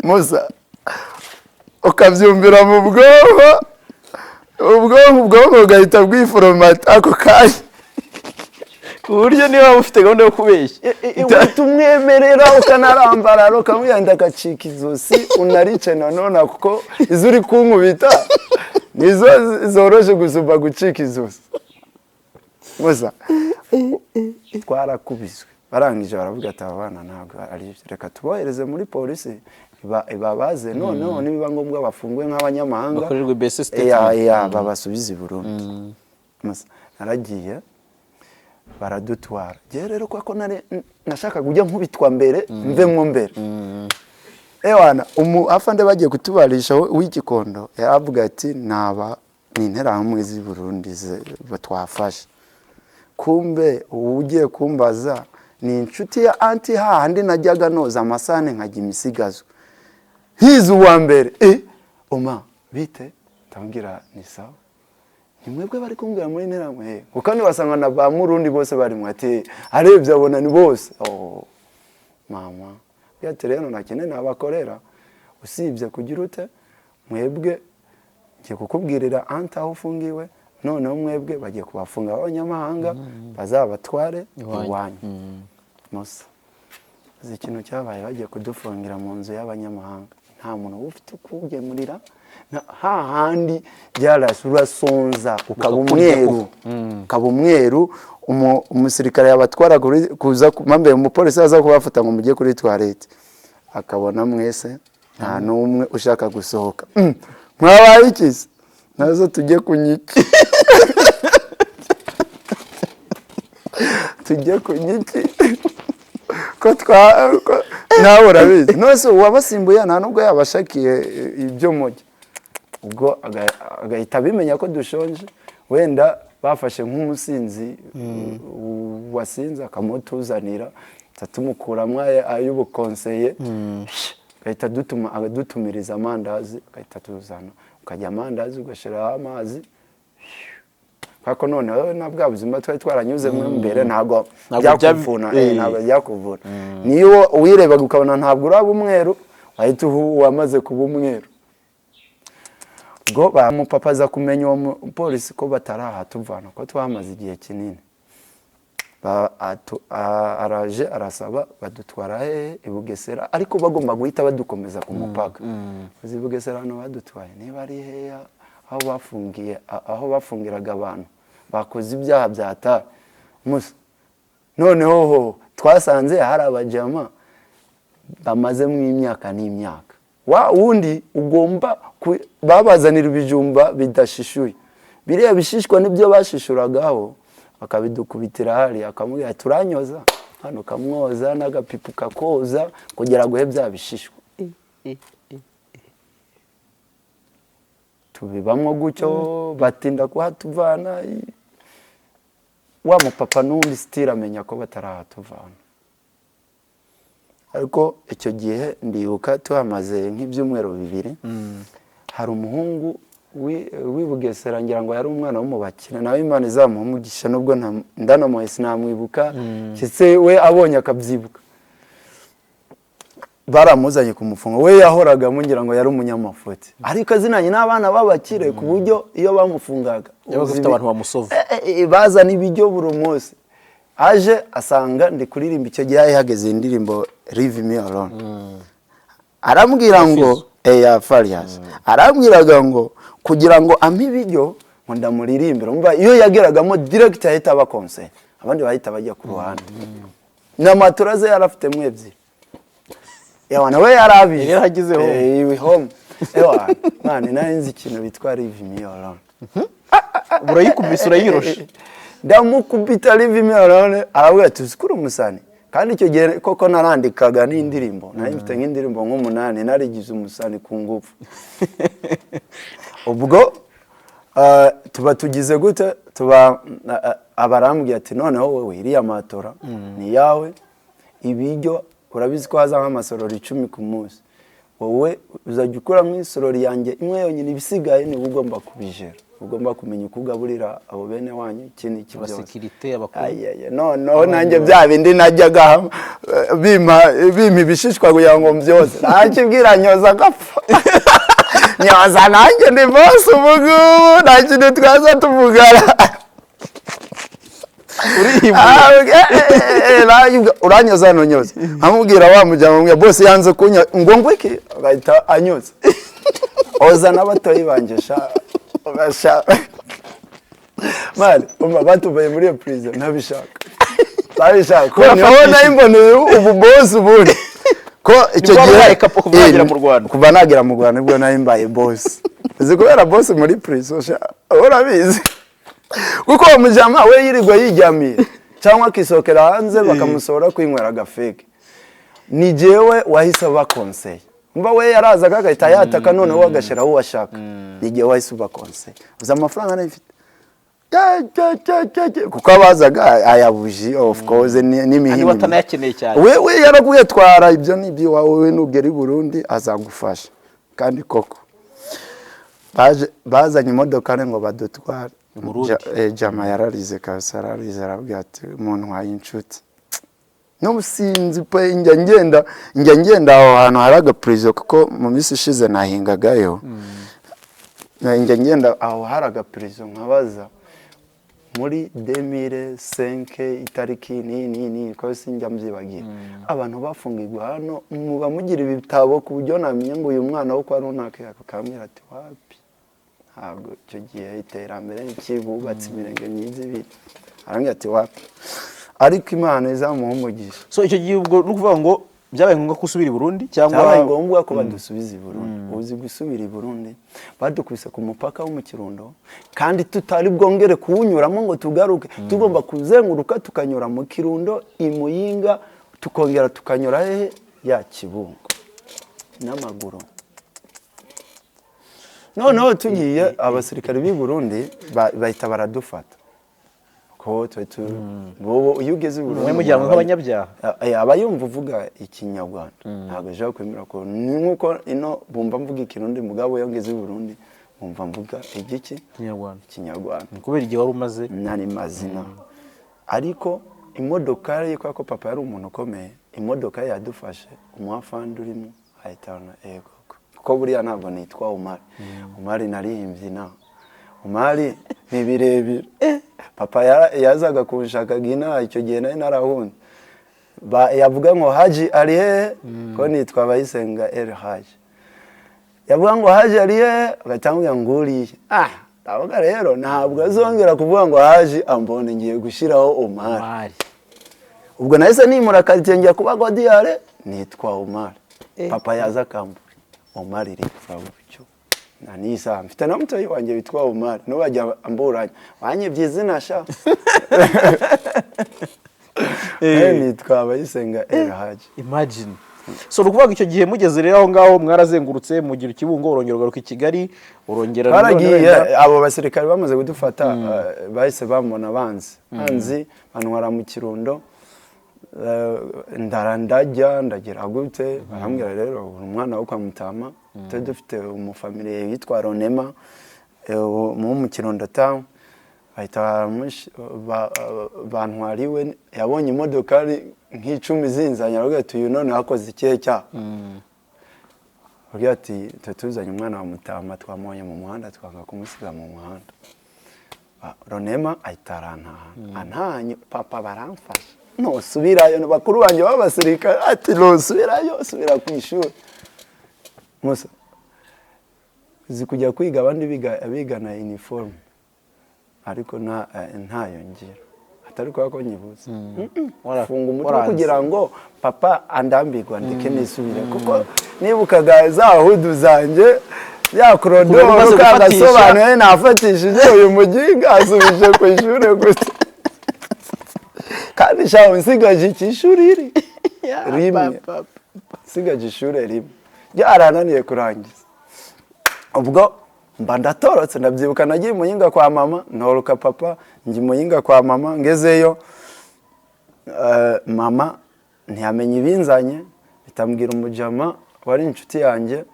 Musa ukabyumvira mu ubwonko ugahita bwiforomata ako kanya uburyo niba ufite gahunda yo kubeshya tumwemerera ukanarambara ukamuyanda agacika izosi unarice nanone kuko izo uri kunkubita nizo zoroje gusumba gucika izosi Musa twarakubiswe barangije baravuga ati abana ntabwo ari reka tubohereze muri polisi ibabaze noneho nibiba ngombwa bafungwe nk'abanyamahanga bakorerwe base state babasubize i Burundi Musa naragiye baradutwara je rero kwako nashaka kujya nkubitwa mbere mvemwo mbere ewana afande bagiye kutubarisha w'igikondo yavuga ati naba ni interahamwe z'i Burundi batwafashe kumbe ugiye kumbaza ni inshuti ya Auntie hahandi najyaga noza amasane nkajya imisigazo hizu wa mbere Oma bite tambwira ni sawa nimwebwe bari kumbwira muri nteramwe ukandi wasanga na ba murundi bose bari mwati arebye abona ni bose mama yatereno nakine nabakorera usibye kugira ute mwebwe ngiye kukubwirira Auntie aho ufungiwe none mwebwe bagiye kubafunga abanyamahanga bazabatware iwanyu Musa ikintu cyabaye bagiye kudufungira mu nzu y'abanyamahanga nta muntu ufite kugemurira hahandi byarasura sonza ukaba umweru umusirikare yabatwara kuza mambe umupolisi aza kubafata ngo mujye kuri toilette akabona mwese nta numwe ushaka gusohoka mwabaye ikizi nazo tujye kunyiki ko nawe urabizi nose uwabasimbuye nta nubwo yabashakiye ibyo mujye ubwo agahita bimenya ko dushonje wenda bafashe nk'umusinzi wasinze akamutuzanira tatumukuramwa ay'ubukonseye gahita dutumiriza amandazi gahita tuzana ukajya amandazi ugashiraho amazi kako none nabwa buzima twari twaranyuzemo mbere ntago byakuvuna niyo uwirebaga ukabona ntabwo uraba umweru ahita wamaze kuba umweru go bamupapaza kumenya uwo polisi ko bataraha tuvana ko twamaze igihe kinini araje arasaba badutwara i Bugesera ariko bagomba guhita badukomeza ku mupaka uzi Bugesera no badutwaye niba ari heya aho bafungiraga abantu bakoze ibyaha byata Musa noneho twasanze hari abajama bamazemo imyaka n'imyaka wa wundi ugomba babazanira ibijumba bidashishuye biriya bishishwa nibyo bashishuragaho akabidukubitira hari akamubwira turanyoza hano kamwoza n'agapipu kakoza kugira guhe bya bishishwa tubibamwo gucyo batinda kuhatuvana wa mupapa n'undi stira amenya ko batarahatuvana ariko icyo gihe ndibuka tuhamaze nk'ibyumweru 2 hari umuhungu wibugesera ngira ngo yari umwana w'umubakire nawe Imana izamuha umugisha nubwo ndanamuhe sinamwibuka kise we abonye akabyibuka baramuzanye kumufunga we yahoraga mungira ngo yari umunyamafuti ariko azinanye n'abana babakire ku buryo iyo bamufungaga yabafite abantu bamusova bazana ibijyo buri munsi aje asanga ndi kuririmba icyo gihe yahageze indirimbo Leave Me Alone arambwira ngo Farias arambwiraga ngo kugira ngo ampe ibijyo ngo ndamuririmbira umva iyo yageragamo direct ahita aba concert abandi bahita bajya ku ruhande na maturaze yarafite mwebyi yawana we yarabiye yaragizeho home mane narinzi ikintu bitwa Leave Me Alone urayikubise urayiroshe ndamukubita Leave Me Alone aravuga ati uzikura umusani kandi icyo gihe koko narandikaga n'indirimbo nari mfite nk'indirimbo nk'8 narigize umusani ku ngufu ubwo tuba tugize gute tuba abarambwiye ati noneho wowe iriya matora ni yawe ibijyo urabizi ko haza nk'amasorori 10 ku munsi wowe uzajya ukura mu isorori yanjye imwe yonyine ibisigaye ni ugomba kubijera ugomba kumenya ukugaburira abo bene wanyu ikindi kibazo security abakuru no nanjye bya bindi najyaga bima ibishishwa kugira ngo mbyose nakibwira nyoza gapfa nyoza nanjye ndi boss ubugu nakindi twaza tuvugana uranyoza nonyoza amubwira wa mujyamo mwe boss yanze kunya ngo ngwiki agahita anyoza oza n'abatoyi bangesha basha mali batubaye muri prison ntabishaka babishaka nabona imboneye ubu boss ubundi ko icyo gihe kuvagira mu Rwanda kuva nagira mu Rwanda nibwo narimbaye boss uzi kubera boss muri prison urabizi kuko umujama we yirirwa yijyamiye cyangwa akisokera hanze bakamusora kwinywera agafeke ni jewe wahise ba conseil mba we yarazaga agahita yataka none we agashira aho washaka nigiye wahise ba conseil uza amafaranga n'ifite kuko abazaga ayabuji of course n'imihimbi batanayakeneye cyane we yaraguyetwara ibyo nibyo wawe nugera i Burundi azagufasha kandi koko bazanye imodoka ngo badutwara jama yararize kasararize arabwira ati umuntu wayinshuti n'ubusinzi pe njya ngenda aho hantu haraga prison kuko mu minsi ishize nahingagayo njya ngenda aho haraga prison nkabaza muri 2005 itariki ni ko sinjya mbyibagiye abantu bafungirwa hano muba mugira ibitabo ku buryo namenye ngo uyu mwana wo kwa runaka yakamira ati wapi ntabwo icyo gihe iterambere n'ikibubatse imirenge myiza ibiri arangira ati wapi ariko Imana izamuha umugisha so icyo gihe ubwo nukuvuga ngo byabaye ngombwa kusubira i Burundi cyangwa byabaye ngombwa ko badusubiza i Burundi uzi gusubira i Burundi badukubise ku mupaka wo mu Kirundo kandi tutari bwongere kuwunyuramo ngo tugaruke tugomba kuzenguruka tukanyura mu Kirundo imuyinga tukongera tukanyura hehe ya Kibungo n'amaguru noneho tugiye abasirikare b'i Burundi bahita baradufata ko bobo iyo ugeze i Burundi mujyamo nk'abanyabyaha abayumva uvuga ikinyarwanda ntabwo je kwemera ko nkuko ino bumva mvuga ikirundi mugabo yongeze i Burundi bumva mvuga igiki kinyarwanda kubera igihe wari umaze nari mazina ariko imodoka yiko ko papa yari umuntu ukomeye imodoka yadufashe umwafandi urimo ahitana ego ko buriya ntabwo nitwa Omar narihimbye na Omar ni birebire papa yazaga kunshaka gina icyo gihe nari narahunze yavuga ngo Haji ari he ko nitwa Bayisenga Haji yavuga ngo Haji ari he agatangura nguriye ndavuga rero ntabwo azongera kuvuga ngo Haji ambone ngiye gushiraho Omar ubwo nahise nimura kalite ngiye kuba Godiyare nitwa Omar papa yaza akambura Omar riripfa bucyo na nisa mfite na mutoyi wanjye witwa Omar no bajya amburanye wanyibye izina sha nitwa Abayisenga Elhaji. Imagine. So rukuvuga icyo gihe mugeze rero aho ngaho mwarazengurutse mugira ikibungo urongera ugaruka i Kigali urongera baragiye abo basirikare bamaze kudufata bahise bamona banzi bantwara mu Kirundo ndagira gute barambwira rero umwana wo kwa Mutama dufite umufamiliye yitwa Ronema mu Kirundo town ahita bantwariwe yabonye imodoka nk'icumi zinzanya rugatu none hakoze ikihe cya Ugira ati tutuzanye umwana wa Mutama twamoye mu muhanda twanga kumusiga mu muhanda Ronema ahitarana antanye papa baramfasha no subirayo bakuru banje babasirikare ati no subira ku ishuri Musa zikujya kwiga abandi bigana uniform ariko ntayo ngira atari ko nyibuze warafunga umutwe kugira ngo papa andambirwa ndike nisubire kuko nibukaga za hudu zanje ya korodoro kagasobanuye nafatishije uyu muginga asubije ku ishuri gusa kandi shaho nsigaje ikishuri rimwe nsigaje ishuri rimwe byarananiye kurangiza ubwo mba ndatorotse ndabyibuka nagiye muyinga kwa mama ntoruka papa ngi muyinga kwa mama ngezeyo mama ntiyamenye ibinzanye bitambwira umujama wari inshuti yanjye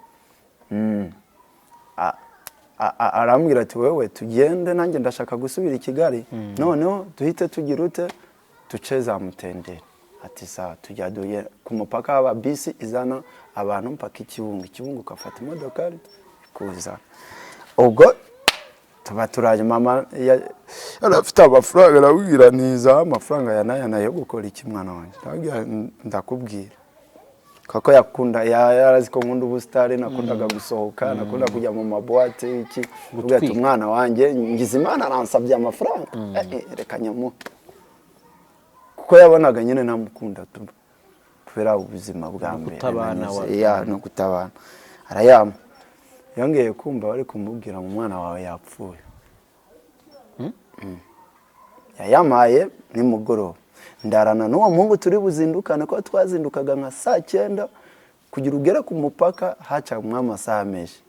arambwira ati wewe tugende nanjye ndashaka gusubira i Kigali noneho duhite tugira ute tuceza mutendere ati sa tujya duye ku mupaka wa bisi izana abantu mpaka ikibungo kafata imodoka kuza ubwo tuba turaje mama yarafite amafaranga arabwira niza amafaranga yanayana yo gukora iki mwana wanjye ndakubwira kako yakunda yarazi ko nkunda ubustari nakundaga gusohoka nakunda kujya mu maboate iki ubwo ati umwana wanjye ngize Imana aransabye amafaranga reka nyamu kuko yabonaga nyine namukunda kubera ubuzima bwa mbere no kutabana arayama yongeye kumva bari kumubwira mu mwana wawe yapfuye yayamaye ni mugoroba ndarana n'uwo muhungu turi buzindukane ko twazindukaga nka 9:00 kugira ugera ku mupaka haca amasaha menshi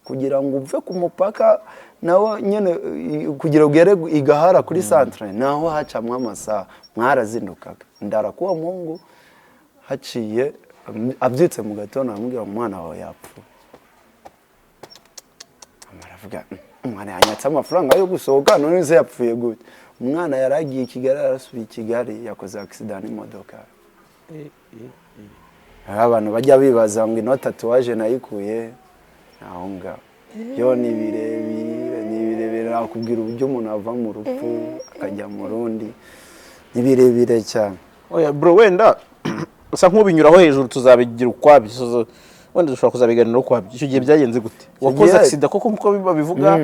kugira ngo uve ku mupaka nawo nyene kugira ugere igahara kuri centre naho haca amasaha mwarazindukaga ndara kuwo muhungu haciye abyutse mu gatondo amubwira umwana wawe yapfuye amaravuga umwana yanyatse amafaranga yo gusohoka none se yapfuye gute umwana yaragiye Kigali arasubiye Kigali yakoze accident imodoka abantu bajya bibaza ngo ino tatuwaje nayikuye ahonga yo ni birebire akubwira uburyo umuntu ava mu rupfu akajya mu rundi ni birebire cyane oya bro wenda usa nk'ubinyuraho hejuru tuzabigira ukwabyo wenda dushobora kuzabiganira uko icyo gihe byagenze gute wakoze accident koko nkuko bivuga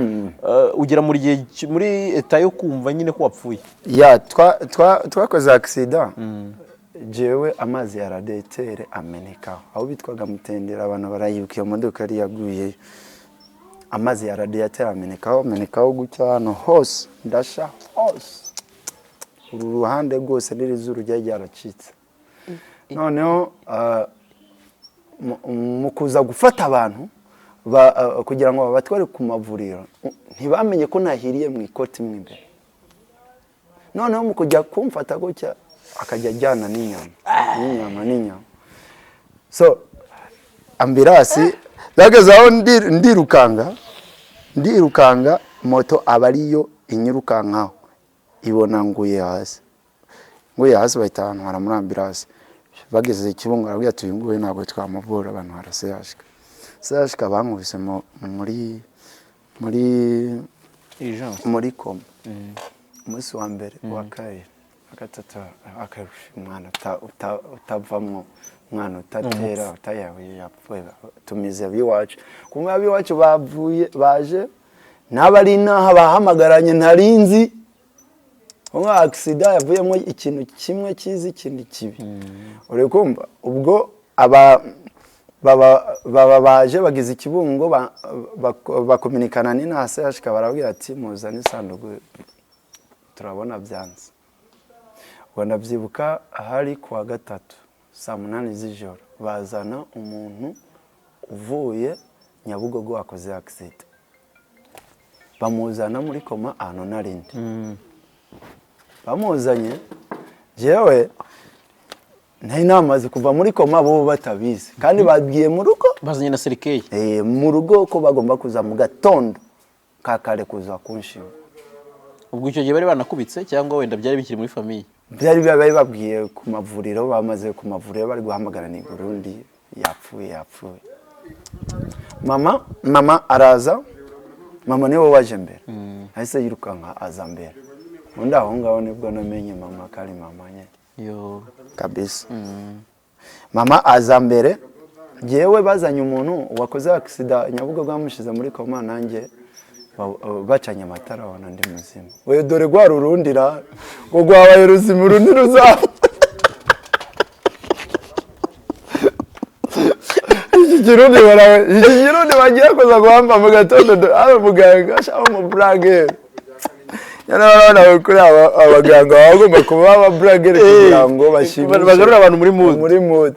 ugera muri eta yo kumva nyine ko wapfuye ya twakoze accident jewe amazi ya radiateur ameneka aho bitwaga mutendera abantu barayibuka iyo modoka yari yaguye amazi ya radiateur amenekaho gutya hano hose ndasha hose uru ruhande rwose n'irizuru ryaracitse noneho mu kuza gufata abantu kugira ngo babatware ku mavuriro ntibamenye ko nahiriye mu ikoti mwe imbere noneho mu kujya kumfata gutya akajya ajyana n'inyama so ambirasi zagezaho ndirukanga moto abariyo inyirukankaho ibona nguye hasi bahita abantu muri ambirasi bageze ikibungo arabwira ati nguye ntabwo twamuvura abantu haraseyashika bankubise muri koma umunsi wa mbere wa kabiri agatata umwana utavamo umwana utatera utayahuye yapfuye tumize abiwacu kumwe abiwacu baje n'abari naha bahamagaranye ntarinzi umwe accident yavuyemo ikintu kimwe kizi ikindi kibi uri kumva ubwo baba baje bagize ikibungo bakominikana n'inase ashika barabwira ati muzane isanduku turabona byanze. Ubona byibuka hari kuwa gatatu saa 8 z'ijoro bazana umuntu uvuye Nyabugogo wakoze accident. Bamuzana muri koma ano narindi. Bamuzanye jewe nta inamaze kuva muri koma bo batabizi kandi babwiye mu rugo bazanye na serikeye mu rugo ko bagomba kuza mu gatondo kakare kuza kunshinga. Ubwo icyo gihe bari banakubitse cyangwa wenda byari bikiri muri famille? Byari byabaye babwiye ku mavuriro, bamaze ku mavuriro bari guhamagara ni Burundi yapfuye. Mama araza, mama niwe waje mbere. Ahise yirukanka aza mbere. Undi aho ngaho nibwo namenye mama kari mama nye. Yo Kabisa. Mama aza mbere, jewe bazanye umuntu wakoze accident Nyabugogo bamushize muri koma nanjye bacanye amatara wana ndi muzima. We dore gwa rurundira ngo gwabaye ruzima urundi ruza. Ikirundi bagiye kuza guhamba mu gatondo aho muganga shaho mu brage. Yana kuri abaganga bagomba kuba aba brage kugira ngo bashimishe bagarura abantu muri mood.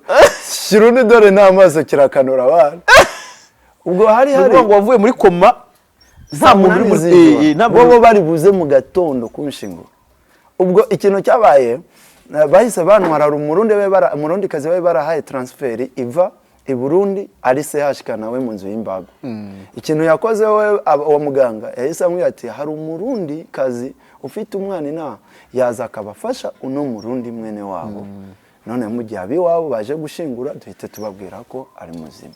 Kirundi dore nta maso kirakanura abana. Ubwo hari ngo wavuye muri koma nta muntu muri bo bari buze mu gatondo kunshingo. Ubwo ikintu cyabaye bahise bantwara umurundi kazi we barahaye transfer iva i Burundi ari CHK nawe mu nzu y'imbago. Ikintu yakoze we wa muganga yahise amwe ati hari umurundi kazi ufite umwana yaza akabafasha uno murundi mwene wabo. None mu gihe abiwabo baje gushingura duhite tubabwira ko ari muzima.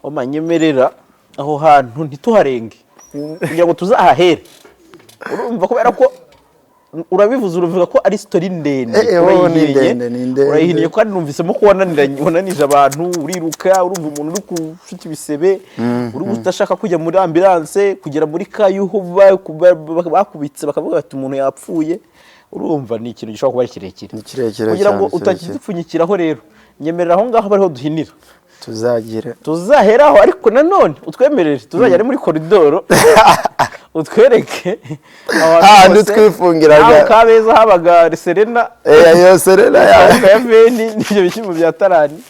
Omanyemerera aho hantu ntituharenge kugira ngo tuzahahere. Urumva kubera ko urabivuze uruvuga ko ari story ndende urayihiniye kandi numvisemo ko wananije abantu uriruka urumva umuntu uri kushita ibisebe uri gutashaka kujya muri ambulance kugera muri kayuho bakubitse bakavuga bati umuntu yapfuye. Urumva ni ikintu gishobora kuba ari kirekire kugira ngo utakizipfunyikiraho. Rero nyemerera aho ngaho bariho duhinira tuzaheraho ariko nanone utwemerere tuzajya muri koridoro utwereke ahantu twifungiraga Kabeza habaga Serena yo Serena ya veni n'ibyo bikimo bya tarani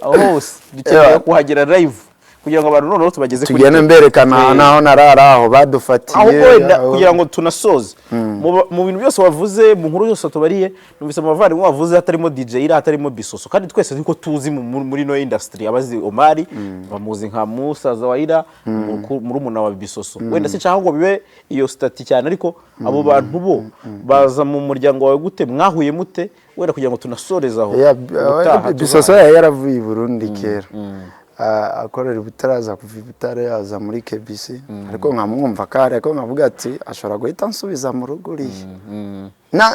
aho hose dukeneye kuhagera live kugira ngo abantu noneho tubageze kuri tugene mberekana naho nararaho badufatiye aho wenda kugira ngo tunasoze mu bintu byose wavuze mu nkuru yose tubariye numvise amavandimwe wavuze hatarimo DJ Ira hatarimo Bissoso kandi twese niko tuzi muri no industry abazi Omar bamuzi nka Musaza wa Ira murumuna wa Bissoso wenda se cyangwa ngo bibe iyo stati cyane ariko abo bantu bo baza mu muryango wawe gute mwahuye mute wenda kugira ngo tunasorezaho Bissoso yaravuye i Burundi kera akorera butaraza kuva butare yaza muri KBC ariko nkamwumva kare ariko nkavuga ati ashobora guhita nsubiza mu rugo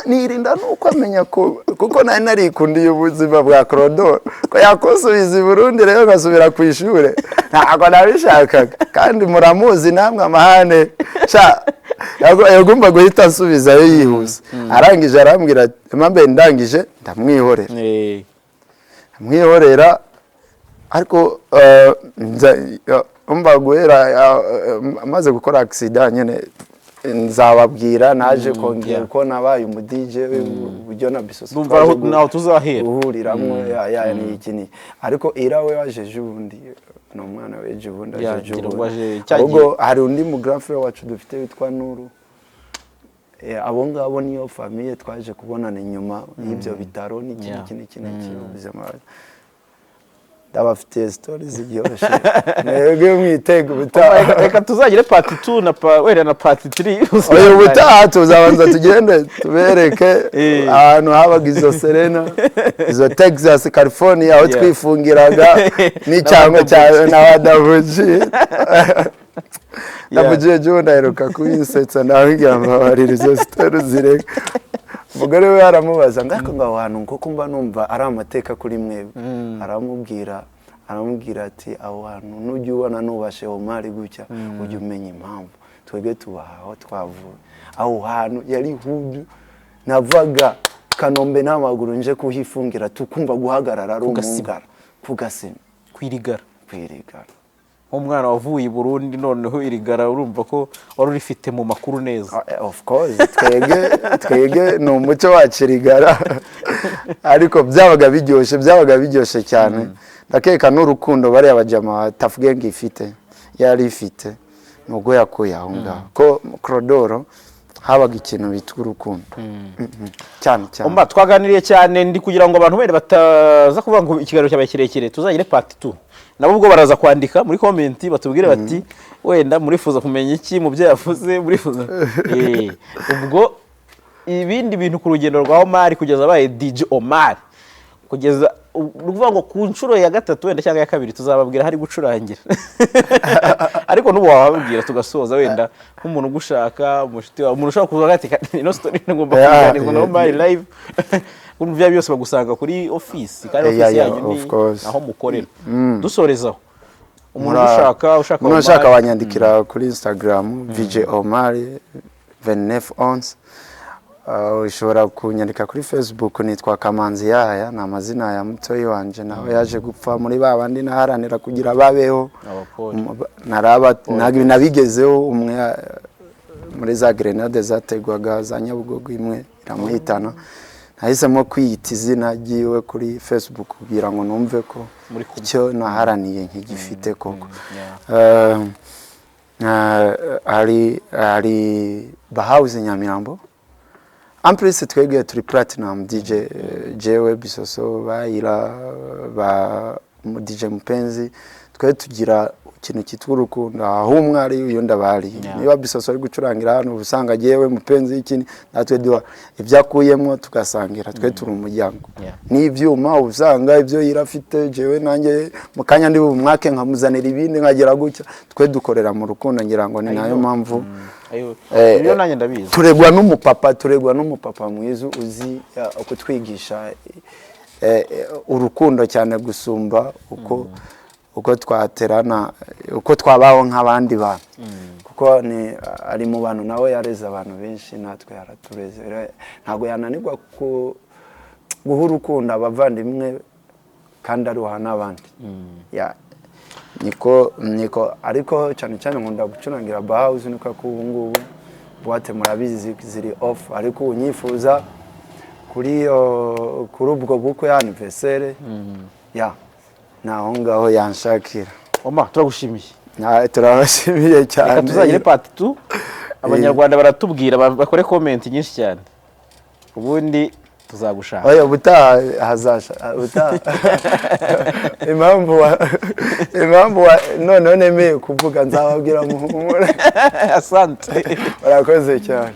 nirinda nuko amenya ko kuko nari narikundiye ubuzima bwa Crodor ko yakosubiza i Burundi rero gasubira ku ishure ntabwo nabishakaga kandi muramuzi namwe amahane yagomba guhita nsubizayo yihuse arangije arambwira mpambe ndangije ndamwihorera ariko umva guhera amaze gukora accident nyene nzababwira naje kongera ko nabaye umu DJ buryo na Bissoso ndumva naho tuzahera uhuriramwe ni ikini ariko Ira we waje jubundi no mwana we jubundi aje jubundi ubwo hari undi mu grand frère wacu dufite witwa Nuru abo ngabo niyo famille twaje kubonana inyuma y'ibyo bitaro n'ikindi ubuzima dabafite stories ziryoshe mwebwe mwitego butaha reka tuzagire part 2 na wera na part 3 oyo butaha tuzabanza tugende tubereke ahantu habaga izo Serena izo Texas California aho twifungiraga n'icyango cyawe n'abadavuji nabugiye jo ndaheruka kuyisetsa nawe ngambarira izo stories zireka umugore we aramubaza ngako ngaho hantu ngo kumva numva ari amateka kuri mwebwe aramubwira ati aho hantu nujye ubona nubashe Omar gutya ujye umenya impamvu twebwe tubaho twavuye aho hantu yari hudu navaga Kanombe n'amaguru nje kuhifungira tukumva guhagarara ari umungara kugasima kwirigara umwana wavuye i Burundi noneho irigara urumva ko wari urifite mu makuru neza. Of course twege no umuco wacu irigara ariko byabaga biryoshe cyane ndakeka n'urukundo bari abajama tafuge ngifite yari ifite nubwo yakuye aho ngaho ko Crodoro habaga ikintu bitwa urukundo cyane. Umba twaganiriye cyane ndi kugira ngo abantu bere bataza kuvuga ngo ikiganiro cyabaye kirekire tuzagire part 2 nabo ubwo baraza kwandika muri comment batubwire bati wenda murifuza kumenya iki mu byo yavuze murifuza ubwo ibindi bintu ku rugendo rwa Omar kugeza abaye DJ Omar kugeza uvuga ngo ku nshuro ya gatatu wenda cyangwa ya kabiri tuzababwira hari gucurangira ariko nubo wababwira tugasoza wenda nk'umuntu gushaka umushiti wa umuntu ushaka kuza gatika ino story ngomba kuganira na Omar live umuntu bya byose bagusanga kuri office kandi office yanyu ni aho mukorera dusorezaho umuntu ushaka wanyandikira kuri Instagram DJ Omar 2911 ushobora kunyandika kuri Facebook nitwa Kamanzi yaya na amazina ya mutoyi wanje nawe yaje gupfa muri babandi naharanira kugira babeho naraba nabigezeho umwe muri za grenade zategwaga za Nyabugogo imwe iramuhitana nahisemo kwiyita izina giwe kuri Facebook kugira ngo numve ko icyo naharaniye nkigifite koko ari bahauze Nyamirambo Amplis twegeye turi platinum DJ Dj Bissoso bayira ba DJ Mupenzi twe tugira ikintu cyitwa urukundo aho umwari uyo ndabari niba Bissoso ari gucurangira hano usanga jewe Mupenzi ikini natwe duha ibyakuyemo tugasangira twe turi umujyango n'ivyuma usanga ibyo yirafite jewe nanjye mukanya ndi umwake nkamuzanira ibindi nkagera gutya twe dukorera mu rukundo ngira ngo ni nayo mpamvu iyo nanye ndabizi turegwa n'umupapa mwiza uzi kutwigisha urukundo cyane gusumba uko twaterana uko twabaho nk'abandi bantu kuko ni ari mu bantu nawe yareze abantu benshi natwe yaratureze ntago yananirwa guha urukundo abavandimwe kandi aruha n'abandi niko ariko cyane nkunda gucurangira bahouse nuko ubu ngubu boate murabizi ziri off ariko unyifuza kuri ubwo bukwe anniversaire naho ngaho yanshakira Oma turagushimiye turabashimiye cyane reka tuzagire part 2 abanyarwanda baratubwira bakore comment nyinshi cyane ubundi tuzagushaka oya buta hazasha buta impamvu none nemeye kuvuga nzababwira muhumure asante barakoze cyane